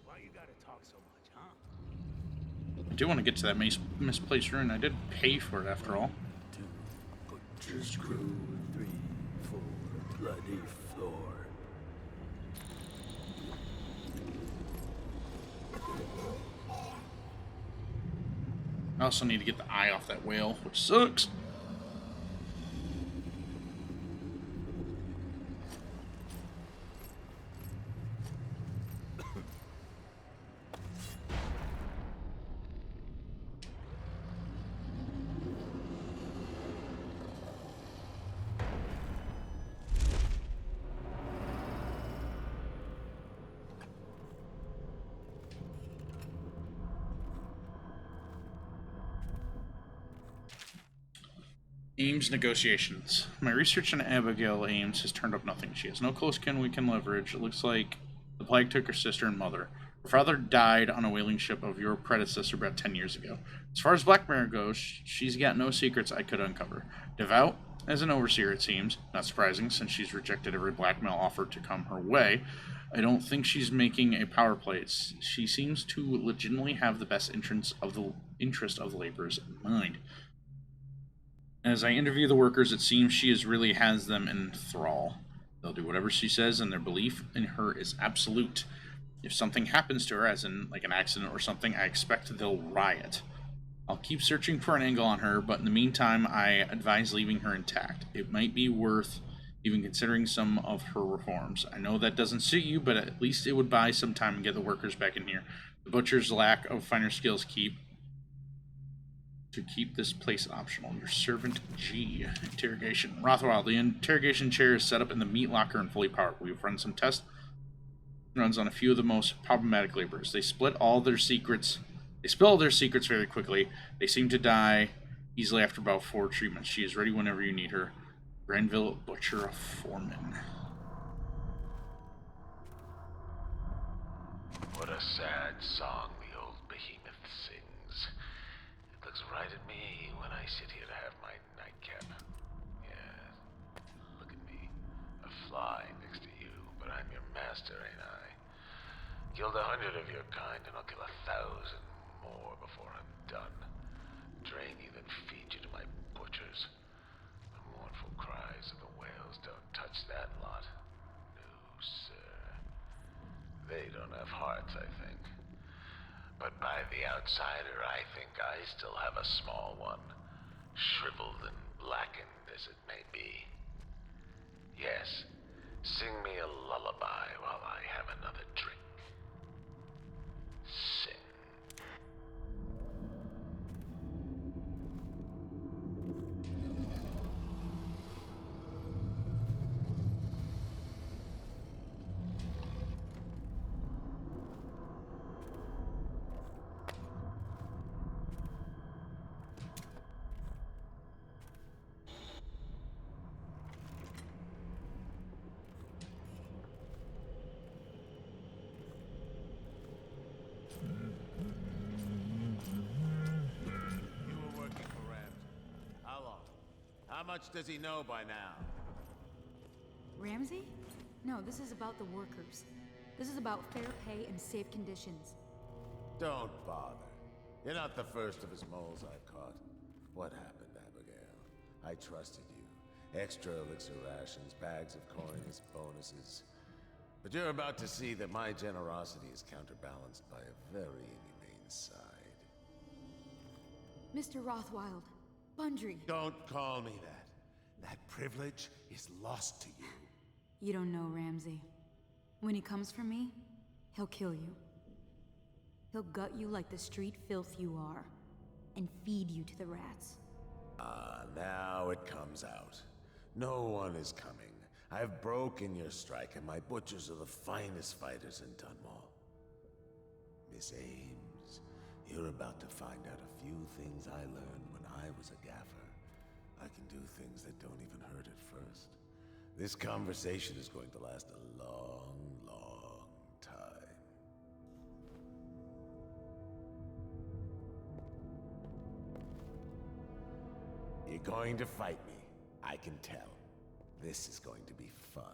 Why you gotta talk so much, huh? I do want to get to that misplaced rune. I did pay for it after all. Butcher screw 3, 4, bloody floor. I also need to get the eye off that whale, which sucks. Ames negotiations. My research on Abigail Ames has turned up nothing. She has no close kin we can leverage. It looks like the plague took her sister and mother. Her father died on a whaling ship of your predecessor about 10 years ago. As far as blackmail goes, she's got no secrets I could uncover. Devout as an overseer, it seems. Not surprising, since she's rejected every blackmail offer to come her way. I don't think she's making a power play. She seems to legitimately have the best interest of the laborers in mind. As I interview the workers, it seems she really has them in thrall. They'll do whatever she says, and their belief in her is absolute. If something happens to her, as in like an accident or something, I expect they'll riot. I'll keep searching for an angle on her, but in the meantime, I advise leaving her intact. It might be worth even considering some of her reforms. I know that doesn't suit you, but at least it would buy some time and get the workers back in here. The butcher's lack of finer skills keep this place optional. Your servant G. Interrogation. Rothwell, the interrogation chair is set up in the meat locker and fully powered. We've run some test runs on a few of the most problematic laborers. They spill all their secrets very quickly. They seem to die easily after about 4 treatments. She is ready whenever you need her. Granville Butcher Foreman. a sad song the old behemoth sings. It looks right at me when I sit here to have my nightcap. Yeah, look at me. A fly next to you, but I'm your master, ain't I? Killed 100 of your kind, and I'll kill 1,000 more before I'm done. Drain you, then feed you to my butchers. The mournful cries of the whales don't touch that lot. No, sir. They don't have hearts, I think. But by the outsider, I think I still have a small one. Shriveled and blackened as it may be. Yes, sing me a lullaby while I have another drink. Sing. You were working for Ramsey. How long? How much does he know by now? Ramsey? No, this is about the workers. This is about fair pay and safe conditions. Don't bother. You're not the first of his moles I've caught. What happened, Abigail? I trusted you. Extra elixir rations, bags of coins, bonuses. But you're about to see that my generosity is counterbalanced by a very inhumane side. Mr. Rothwild, Bundry. Don't call me that. That privilege is lost to you. You don't know Ramsey. When he comes for me, he'll kill you. He'll gut you like the street filth you are, and feed you to the rats. Ah, now it comes out. No one is coming. I've broken your strike, and my butchers are the finest fighters in Dunwall. Miss Ames, you're about to find out a few things I learned when I was a gaffer. I can do things that don't even hurt at first. This conversation is going to last a long, long time. You're going to fight me. I can tell. This is going to be fun.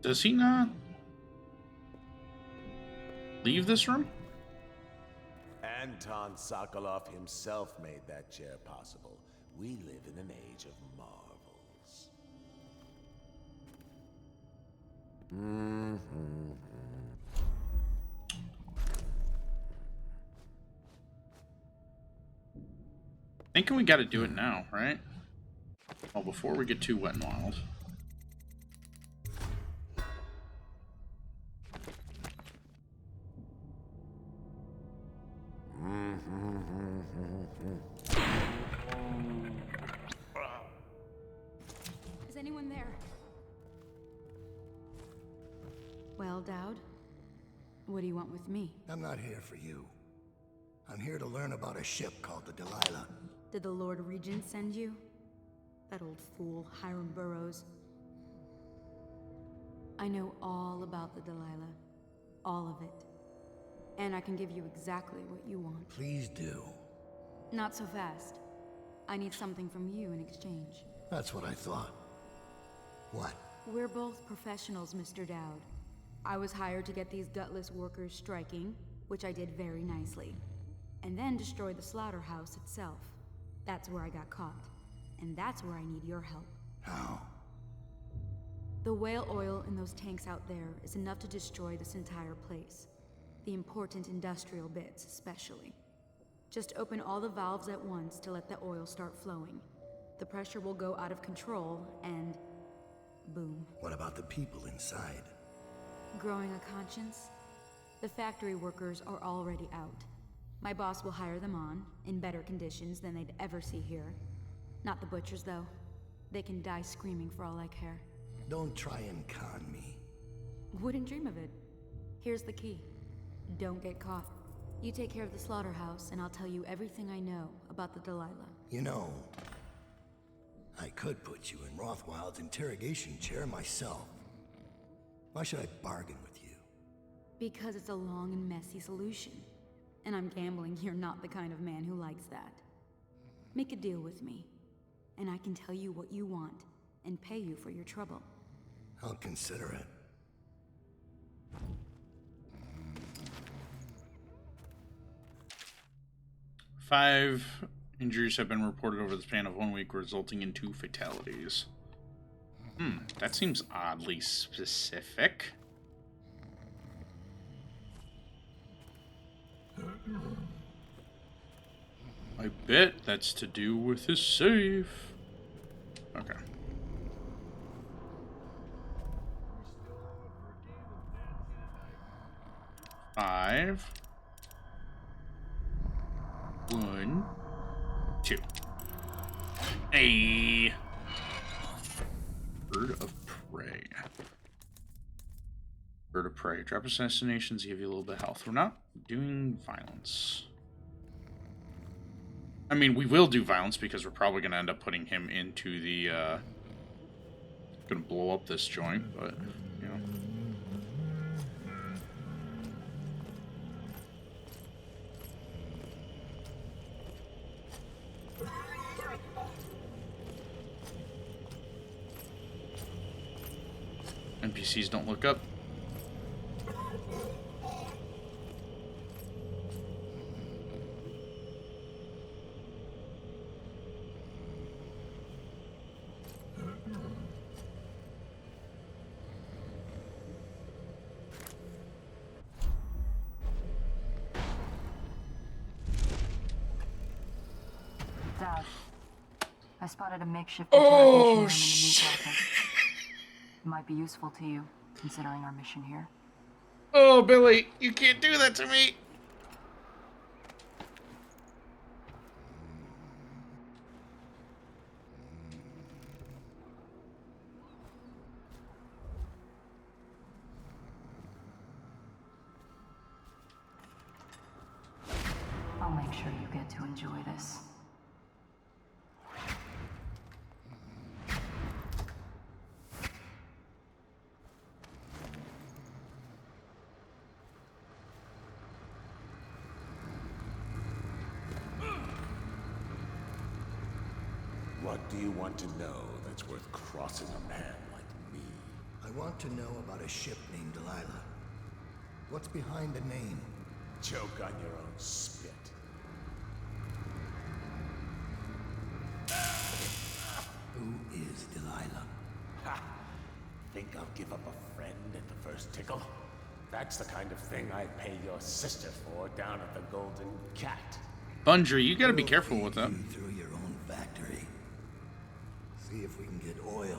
Does he not leave this room? Anton Sokolov himself made that chair possible. We live in an age of marvels. Thinking we gotta do it now, right? Well, before we get too wet and wild. Is anyone there? Well, Daud, what do you want with me? I'm not here for you. I'm here to learn about a ship called the Delilah. Did the Lord Regent send you? That old fool, Hiram Burrows. I know all about the Delilah. All of it. And I can give you exactly what you want. Please do. Not so fast. I need something from you in exchange. That's what I thought. What? We're both professionals, Mr. Daud. I was hired to get these gutless workers striking, which I did very nicely. And then destroy the slaughterhouse itself. That's where I got caught. And that's where I need your help. How? The whale oil in those tanks out there is enough to destroy this entire place. The important industrial bits, especially. Just open all the valves at once to let the oil start flowing. The pressure will go out of control, and boom. What about the people inside? Growing a conscience? The factory workers are already out. My boss will hire them on, in better conditions than they'd ever see here. Not the butchers, though. They can die screaming for all I care. Don't try and con me. Wouldn't dream of it. Here's the key. Don't get caught. You take care of the slaughterhouse, and I'll tell you everything I know about the Delilah. You know, I could put you in Rothwild's interrogation chair myself. Why should I bargain with you? Because it's a long and messy solution. And I'm gambling you're not the kind of man who likes that. Make a deal with me, and I can tell you what you want, and pay you for your trouble. I'll consider it. Five injuries have been reported over the span of 1 week, resulting in 2 fatalities. That seems oddly specific. I bet that's to do with his safe. Okay. Five. 1, 2. A bird of prey. Bird of prey. Drop assassinations, give you a little bit of health. We're not doing violence. I mean, we will do violence because we're probably going to end up putting him into the, going to blow up this joint, but, you know. NPCs don't look up. Daud, I spotted a makeshift interrogation room in the new project. It might be useful to you, considering our mission here. Oh, Billy, you can't do that to me. I'll make sure you get to enjoy this. What do you want to know that's worth crossing a man like me? I want to know about a ship named Delilah. What's behind the name? Choke on your own spit. Who is Delilah? Ha! Think I'll give up a friend at the first tickle? That's the kind of thing I'd pay your sister for down at the Golden Cat. Bundry, you gotta be careful with that. Through your own factory. See if we can get oil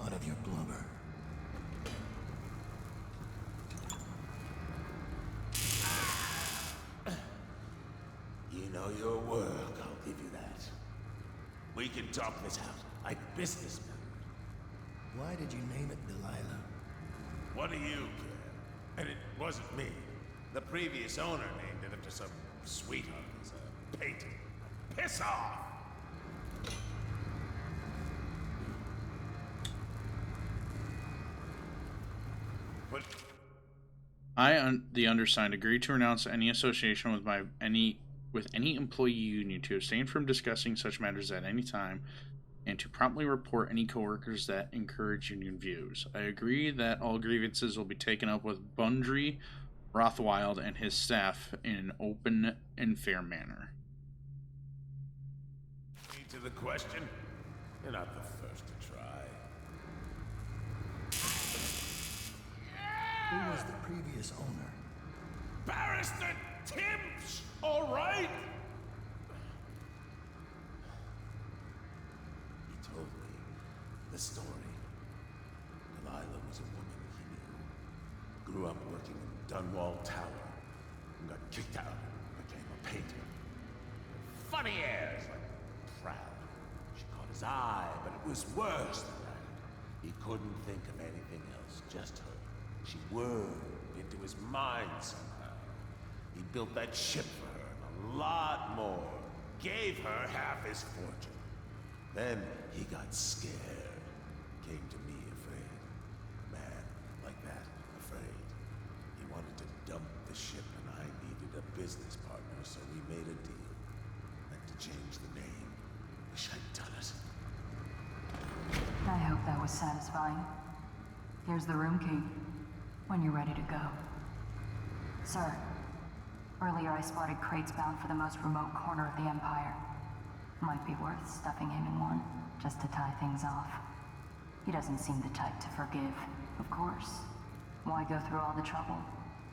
out of your blubber. You know your work, I'll give you that. We can talk this out like businessmen. Why did you name it Delilah? What do you care? And it wasn't me. The previous owner named it after some sweetheart as a painting. Piss off! But The undersigned, agree to renounce any association with any employee union, to abstain from discussing such matters at any time, and to promptly report any coworkers that encourage union views. I agree that all grievances will be taken up with Bundry Rothwild and his staff in an open and fair manner. to the question, you're not the first to try. Who was the previous owner? Barrister Timps, all right? He told me the story. Delilah was a woman he knew. Grew up working in Dunwall Tower and got kicked out and became a painter. Funny airs, like proud. She caught his eye, but it was worse than that. He couldn't think of anything else, just her. She wormed into his mind somehow. He built that ship for her and a lot more. Gave her half his fortune. Then he got scared. Came to me afraid. A man like that, afraid. He wanted to dump the ship and I needed a business partner, so we made a deal. Had to change the name. Wish I'd done it. I hope that was satisfying. Here's the room key, when you're ready to go. Sir, earlier I spotted crates bound for the most remote corner of the Empire. Might be worth stuffing him in one, just to tie things off. He doesn't seem the type to forgive, of course. Why go through all the trouble,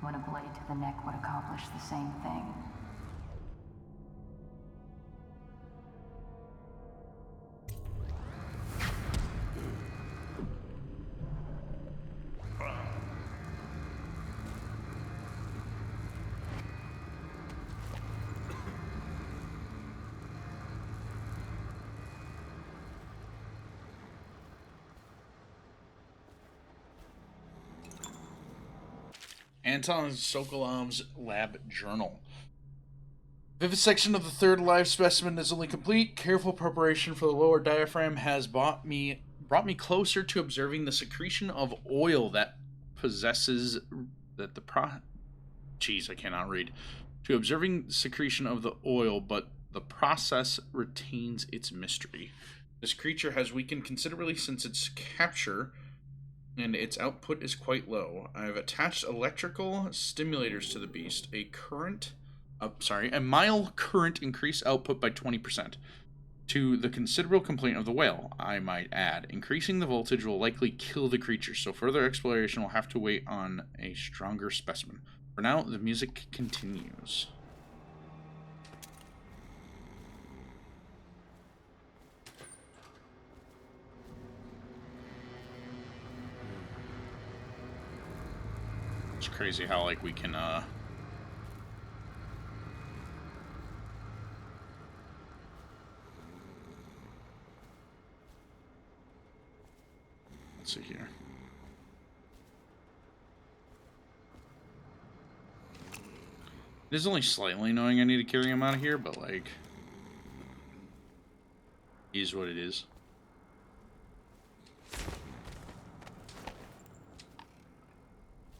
when a blade to the neck would accomplish the same thing? Anton Sokolov's lab journal. Vivisection of the third live specimen is only complete. Careful preparation for the lower diaphragm has brought me closer to observing the secretion of oil that possesses that the I cannot read. To observing the secretion of the oil, but the process retains its mystery. This creature has weakened considerably since its capture, and its output is quite low. I have attached electrical stimulators to the beast. A mild current increased output by 20%. To the considerable complaint of the whale, I might add. Increasing the voltage will likely kill the creature, so further exploration will have to wait on a stronger specimen. For now, the music continues. It's crazy how, like, we can, let's see here. It is only slightly annoying I need to carry him out of here, but, like, it is what it is.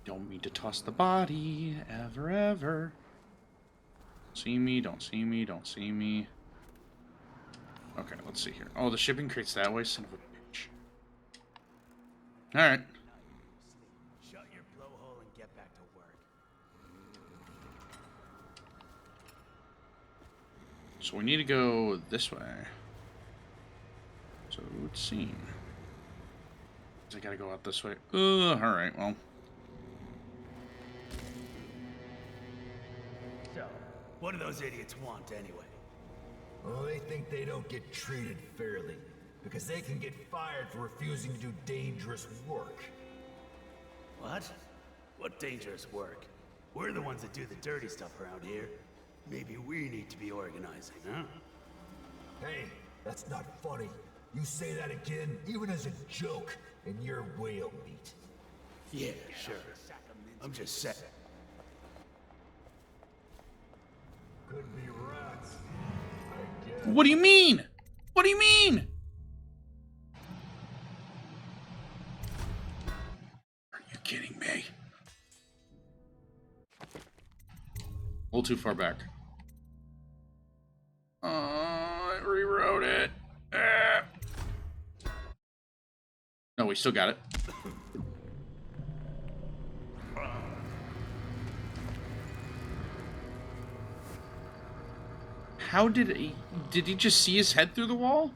Don't mean to toss the body, ever, ever. See me, don't see me, don't see me. Okay, let's see here. Oh, the shipping crate's that way, son of a bitch. Alright. Shut your blowhole and get back to work. So we need to go this way. So it would seem. I gotta go out this way. Alright, well. So, what do those idiots want anyway? Oh, they think they don't get treated fairly, because they can get fired for refusing to do dangerous work. What? What dangerous work? We're the ones that do the dirty stuff around here. Maybe we need to be organizing, huh? Hey, that's not funny. You say that again, even as a joke, and you're whale meat. Yeah, sure. I'm just saying. Could be rats. What do you mean? What do you mean? Are you kidding me? A little too far back. I rewrote it. No, we still got it. How did he just see his head through the wall?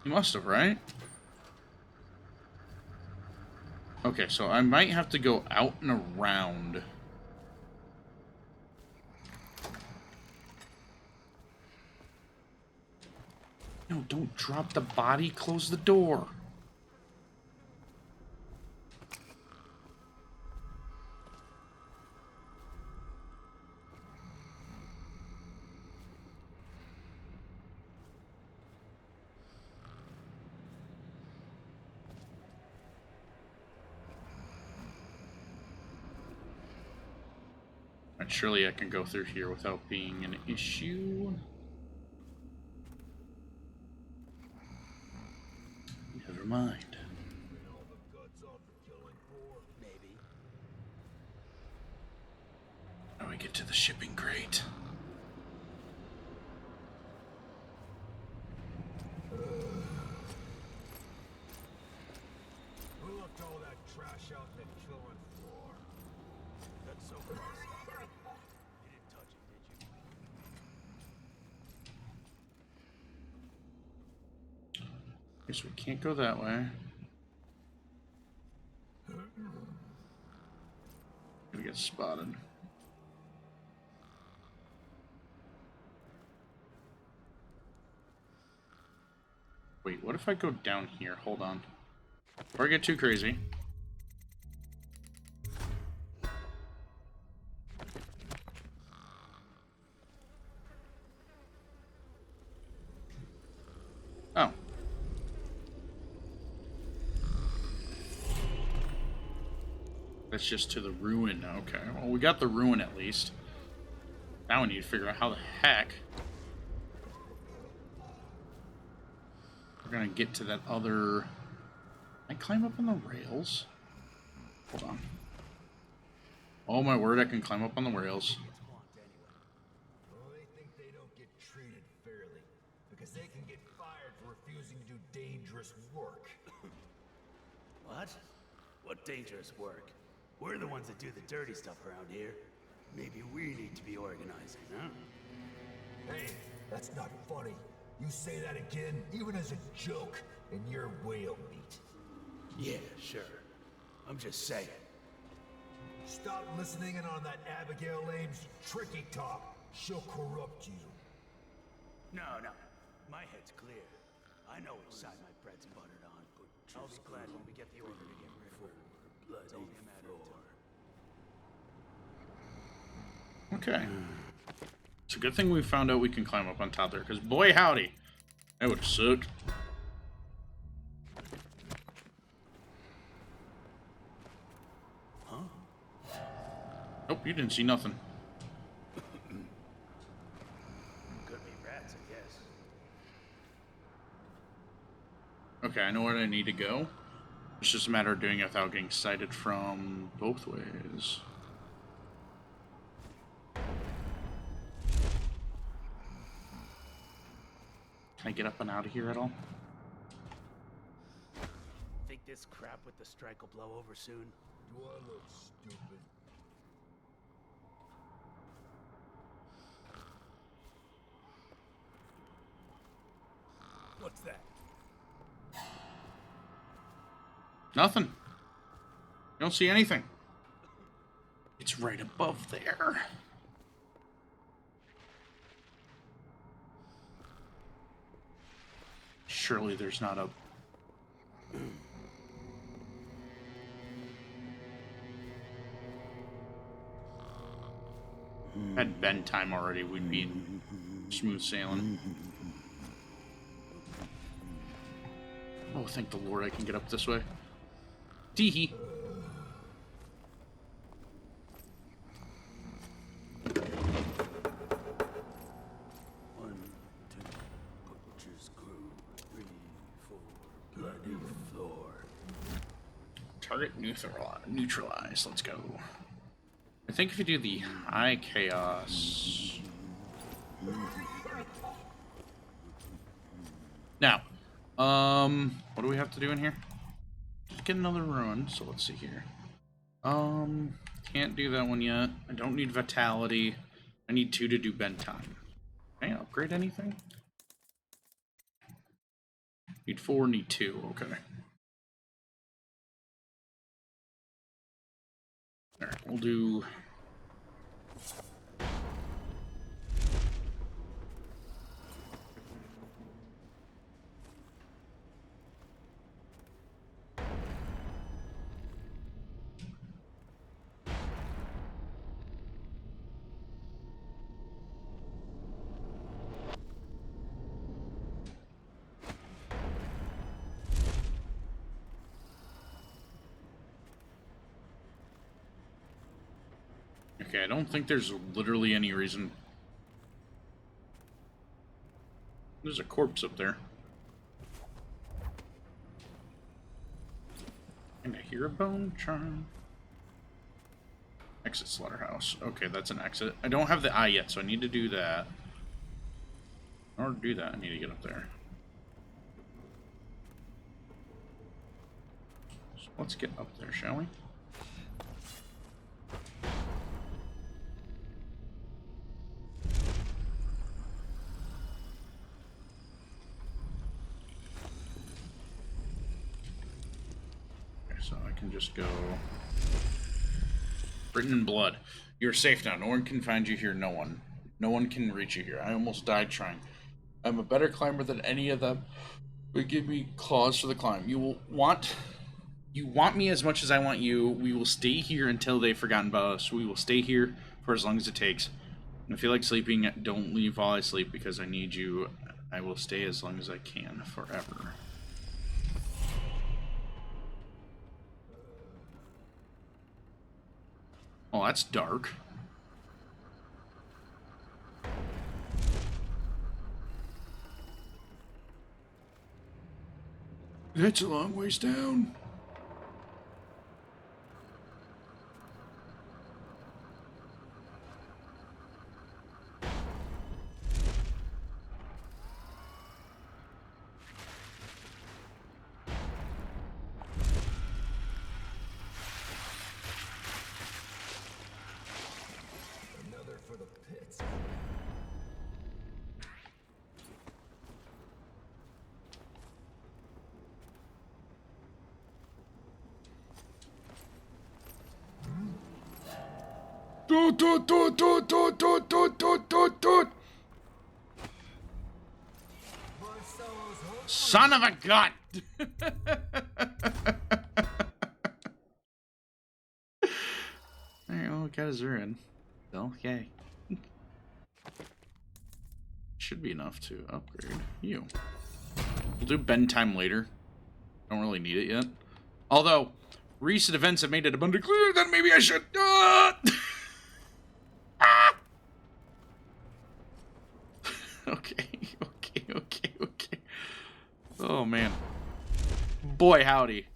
He must have, right? Okay, so I might have to go out and around. No, don't drop the body. Close the door. Right, surely I can go through here without being an issue. Never mind. Now we get to the shipping crate. Who left all that trash out in the killing floor? That's so far stuff. You didn't touch it, did you? Guess we can't go that way. Gonna get spotted. Wait, what if I go down here? Hold on. Before I get too crazy. Oh. That's just to the ruin. Okay, well, we got the ruin at least. Now we need to figure out how the heck we're gonna get to that other... Can I climb up on the rails? Hold on. Oh my word, I can climb up on the rails. Well, they think they don't get treated fairly, because they can get fired for refusing to do dangerous work. What? What dangerous work? We're the ones that do the dirty stuff around here. Maybe we need to be organizing, huh? Hey, that's not funny. You say that again, even as a joke, and you're whale meat. Yeah, sure. I'm just saying. Stop listening in on that Abigail Ames tricky talk. She'll corrupt you. No. My head's clear. I know which side my bread's buttered on. I'll be glad when we get the order to get rid of her. It's only a matter of time. Okay. It's a good thing we found out we can climb up on top there, because boy howdy, that would suck. Huh? Nope, you didn't see nothing. Could be rats, I guess. Okay, I know where I need to go. It's just a matter of doing it without getting sighted from both ways. Can I get up and out of here at all? Think this crap with the strike will blow over soon? Do I look stupid? What's that? Nothing. You don't see anything. It's right above there. Surely there's not a... Had bend time already, we'd be in smooth sailing. Oh, thank the Lord I can get up this way. Teehee. Target neutralized. Let's go. I think if you do the high chaos... Now, what do we have to do in here? Just get another ruin, so let's see here. Can't do that one yet. I don't need vitality. I need 2 to do bend time. Can I upgrade anything? Need 4, need 2, okay. Alright, we'll do... Okay, I don't think there's literally any reason. There's a corpse up there. And I hear a bone chime. Exit slaughterhouse. Okay, that's an exit. I don't have the eye yet, so I need to do that. In order to do that, I need to get up there. So let's get up there, shall we? Okay, so I can just go... Written in blood. You're safe now. No one can find you here. No one. No one can reach you here. I almost died trying. I'm a better climber than any of them. But give me claws for the climb. You want me as much as I want you. We will stay here until they've forgotten about us. We will stay here for as long as it takes. And if you like sleeping, don't leave while I sleep because I need you. I will stay as long as I can forever. Oh, that's dark. That's a long ways down. Another for the pits. Son of a gun! Alright, well, guys are in. Okay. Should be enough to upgrade you. We'll do bend time later. Don't really need it yet. Although, recent events have made it abundantly clear that maybe I should. Okay. Oh, man. Boy, howdy.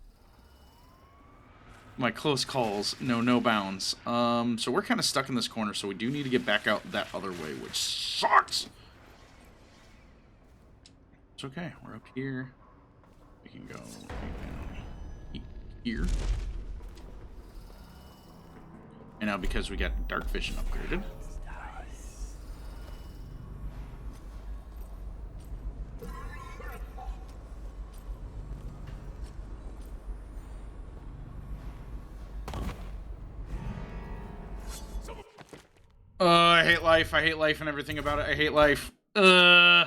My close calls know no bounds. So we're kind of stuck in this corner, so we do need to get back out that other way, which sucks. It's okay. We're up here. We can go down here. And now because we got dark vision upgraded. I hate life. I hate life and everything about it. I hate life. No,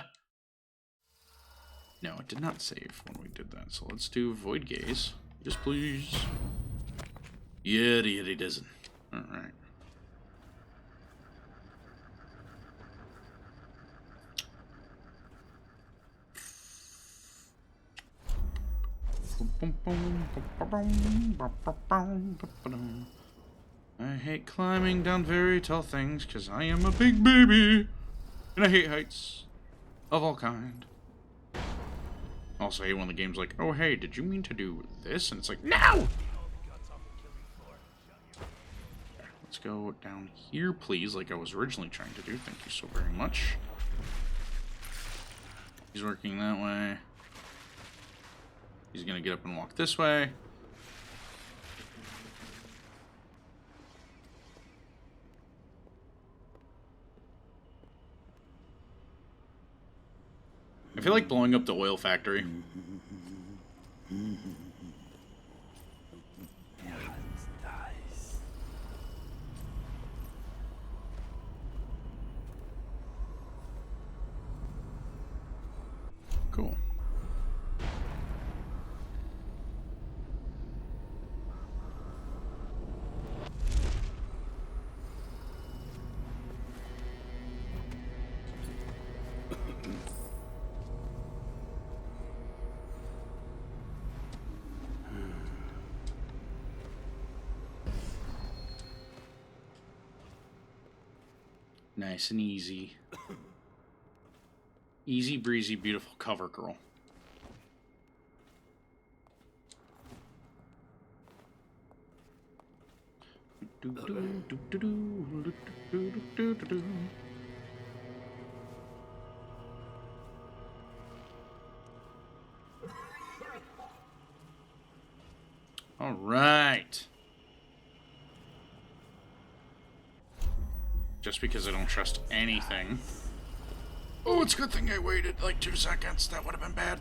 it did not save when we did that. So let's do Void Gaze. Yes, please. Yeti doesn't. Alright. I hate climbing down very tall things because I am a big baby. And I hate heights of all kind. Also hate when the game's like, oh hey, did you mean to do this? And it's like, no! Okay, let's go down here, please, like I was originally trying to do. Thank you so very much. He's working that way. He's gonna get up and walk this way. I feel like blowing up the oil factory. Cool. Nice and easy. Easy breezy, beautiful cover girl. All right. Just because I don't trust anything. Oh, it's a good thing I waited like 2 seconds. That would have been bad.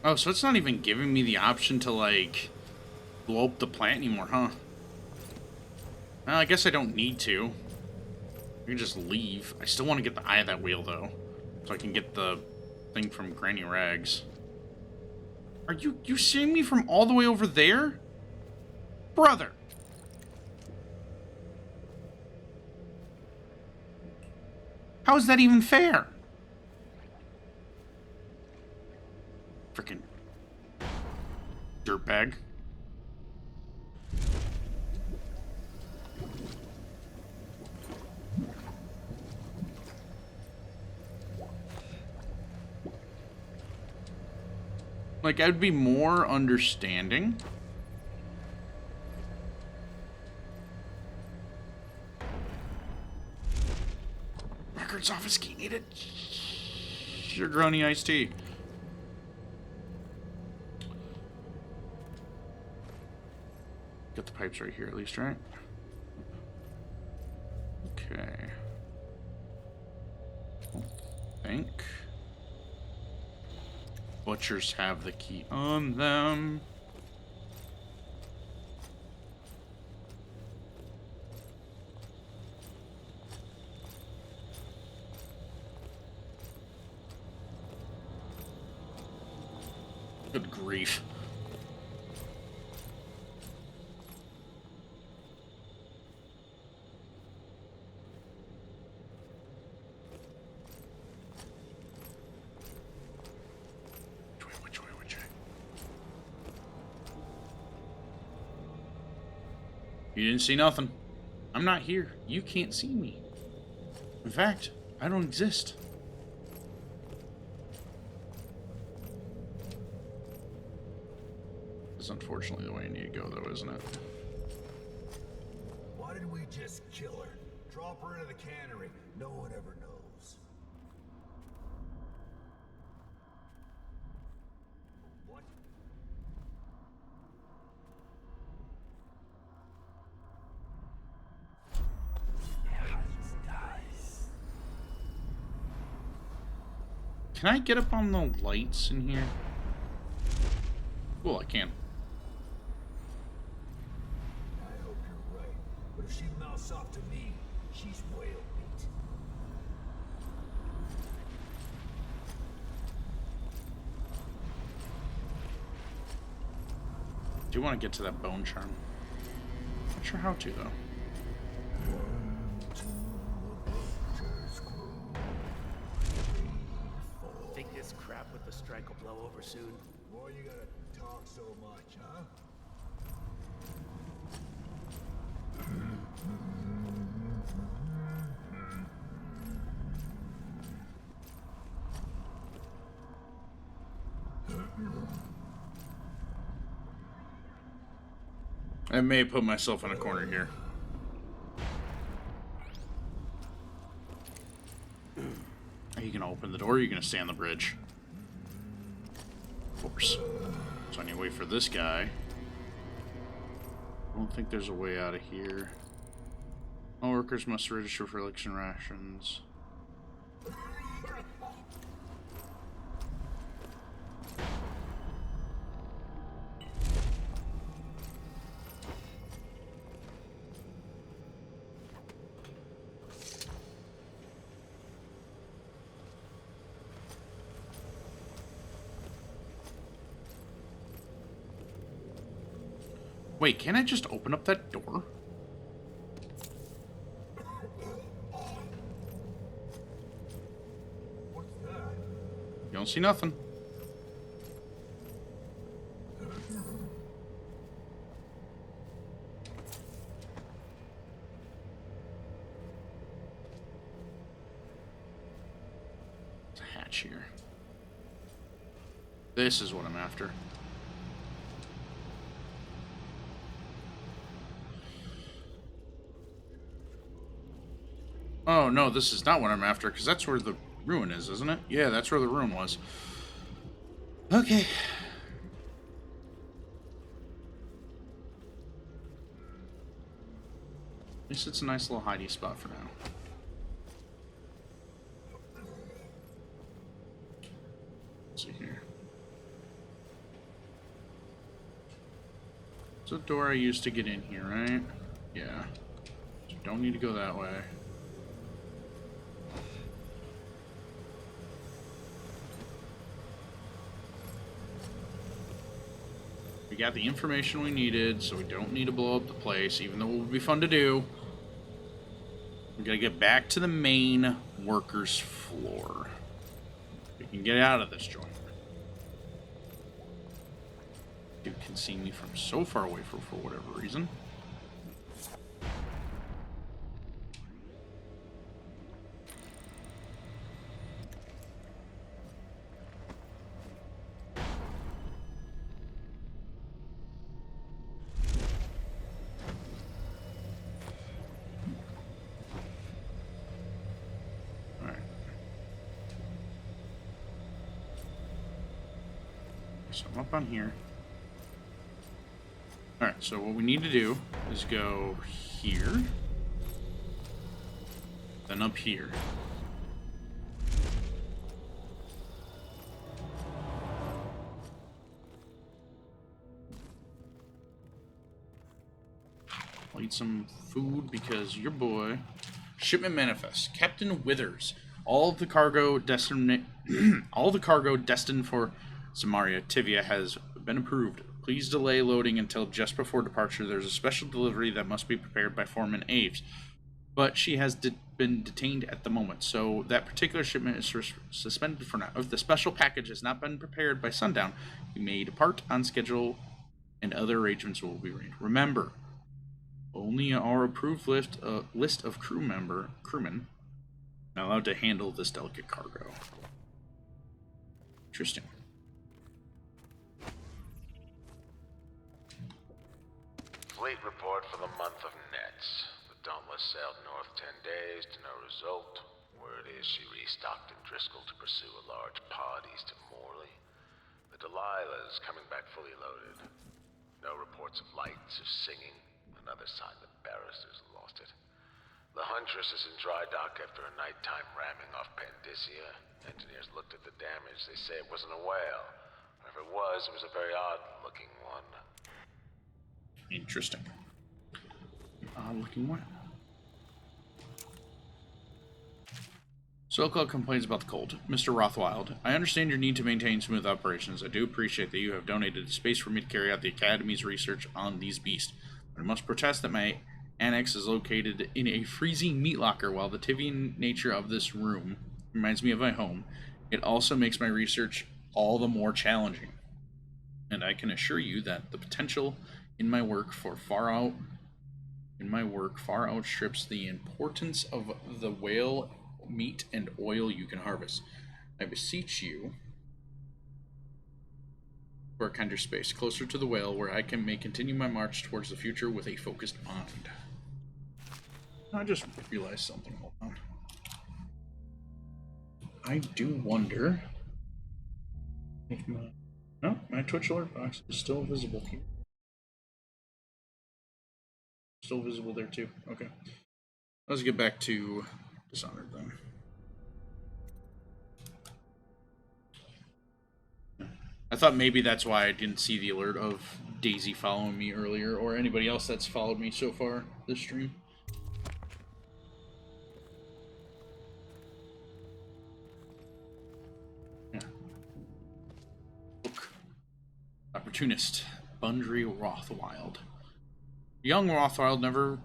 Oh, so it's not even giving me the option to, like, blow up the plant anymore, huh? Well, I guess I don't need to. I can just leave. I still want to get the eye of that wheel, though. So I can get the thing from Granny Rags. Are you seeing me from all the way over there? Brother! How is that even fair? Frickin' dirtbag. Like, I'd be more understanding. Records office key needed. Sugaroni iced tea. Got the pipes right here at least, right? Okay. I think. Butchers have the key on them. Good grief. You didn't see nothing. I'm not here. You can't see me. In fact, I don't exist. That's unfortunately the way I need to go, though, isn't it? Why did we just kill her? Drop her into the cannery. No one ever knows. What? Can I get up on the lights in here? Cool, I can. I hope you're right. But if she mouths off to me, she's whale meat. Do you want to get to that bone charm? Not sure how to, though. Think this crap with the strike will blow over soon? Boy, you gotta talk so much, huh? I may put myself in a corner here. Are you gonna open the door or are you gonna stay on the bridge? Of course. So I need to wait for this guy. I don't think there's a way out of here. All workers must register for election rations. Wait, can I just open up that door? What's that? You don't see nothing. There's a hatch here. This is what I'm after. Oh, no, this is not what I'm after, because that's where the ruin is, isn't it? Yeah, that's where the ruin was. Okay. At least it's a nice little hidey spot for now. Let's see here. It's a door I used to get in here, right? Yeah. So don't need to go that way. We got the information we needed, so we don't need to blow up the place, even though it would be fun to do. We gotta get back to the main workers' floor. We can get out of this joint. Dude can see me from so far away for whatever reason. So I'm up on here. Alright, so what we need to do is go here, then up here. I'll eat some food because your boy... Shipment manifest. Captain Withers. All of the cargo destined for Samaria Tivia has been approved. Please delay loading until just before departure. There's a special delivery that must be prepared by Foreman Aves, but she has been detained at the moment, so that particular shipment is suspended for now. If the special package has not been prepared by sundown, you may depart on schedule and other arrangements will be arranged. Remember, only our approved list of crewmen are allowed to handle this delicate cargo. Interesting. Fleet report for the month of Nets. The Dauntless sailed north 10 days to no result. Word is she restocked in Driscoll to pursue a large pod east of Morley. The Delilah's coming back fully loaded. No reports of lights or singing. Another sign the barristers lost it. The Huntress is in dry dock after a nighttime ramming off Pandyssia. Engineers looked at the damage. They say it wasn't a whale. Or if it was a very odd-looking one. Interesting. Looking what? Sokol complains about the cold. Mr. Rothwild, I understand your need to maintain smooth operations. I do appreciate that you have donated space for me to carry out the Academy's research on these beasts. But I must protest that my annex is located in a freezing meat locker. While the Tivian nature of this room reminds me of my home, it also makes my research all the more challenging. And I can assure you that the potential in my work far outstrips the importance of the whale meat and oil you can harvest. I beseech you for a kinder space, closer to the whale, where I may continue my march towards the future with a focused mind. I just realized something. Hold on. I do wonder if my Twitch alert box is still visible here. Still visible there too. Okay. Let's get back to Dishonored then. I thought maybe that's why I didn't see the alert of Daisy following me earlier, or anybody else that's followed me so far this stream. Yeah. Look. Opportunist. Bundry Rothwild. Young Rothwild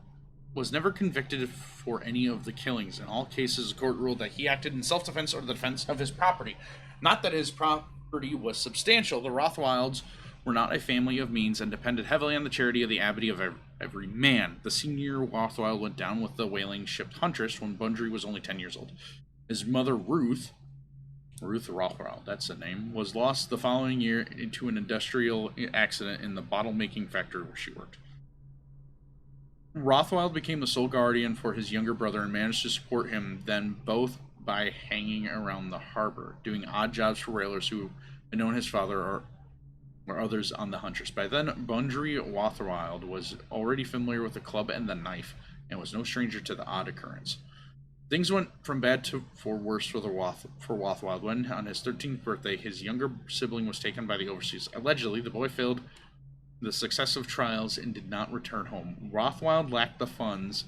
was never convicted for any of the killings. In all cases, the court ruled that he acted in self-defense or the defense of his property. Not that his property was substantial. The Rothwilds were not a family of means and depended heavily on the charity of the abbey of every man. The senior Rothwild went down with the whaling ship Huntress when Bundry was only 10 years old. His mother, Ruth Rothwild, that's the name, was lost the following year into an industrial accident in the bottle-making factory where she worked. Rothwild became the sole guardian for his younger brother and managed to support him then both by hanging around the harbor, doing odd jobs for whalers who had known his father or others on the Huntress. By then, Bundry Rothwild was already familiar with the club and the knife, and was no stranger to the odd occurrence. Things went from bad for worse for Rothwild when, on his 13th birthday, his younger sibling was taken by the overseas. Allegedly, the boy failed the successive trials and did not return home. Rothwild lacked the funds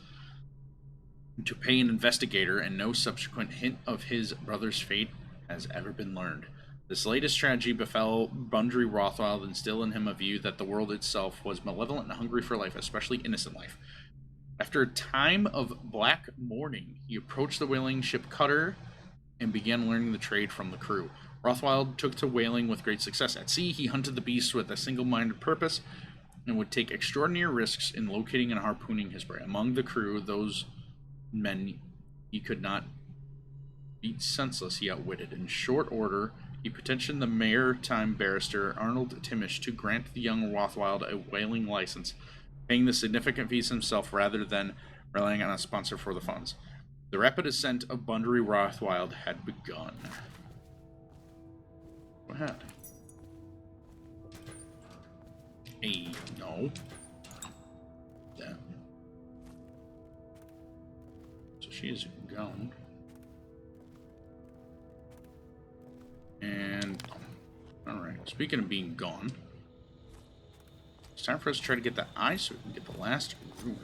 to pay an investigator, and no subsequent hint of his brother's fate has ever been learned. This latest tragedy befell Bundry Rothwild, instilled in him a view that the world itself was malevolent and hungry for life, especially innocent life. After a time of black mourning, he approached the whaling ship cutter and began learning the trade from the crew. Rothwild took to whaling with great success. At sea, he hunted the beast with a single-minded purpose and would take extraordinary risks in locating and harpooning his prey. Among the crew, those men he could not beat senseless, he outwitted. In short order, he petitioned the maritime barrister Arnold Timish to grant the young Rothwild a whaling license, paying the significant fees himself rather than relying on a sponsor for the funds. The rapid ascent of Bundry Rothwild had begun. Go ahead. No. Yeah. So she is gone. And alright, speaking of being gone, it's time for us to try to get that eye so we can get the last ruin.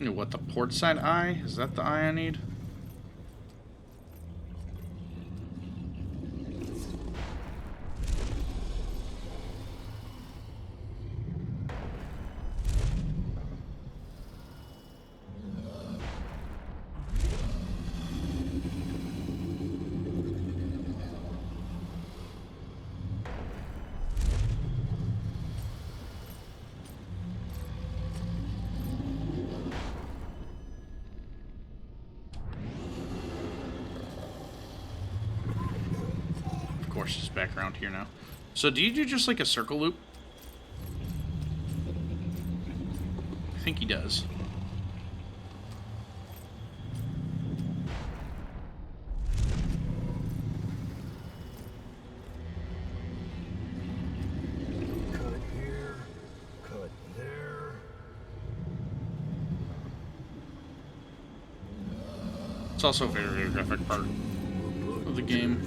What, the port side eye? Is that the eye I need? Is back around here now. So do you do just like a circle loop? I think he does. Cut here, cut there. It's also a very, very graphic part of the game.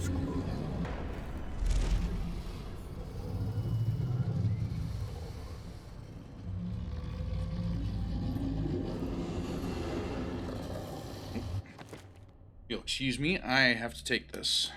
Excuse me, I have to take this.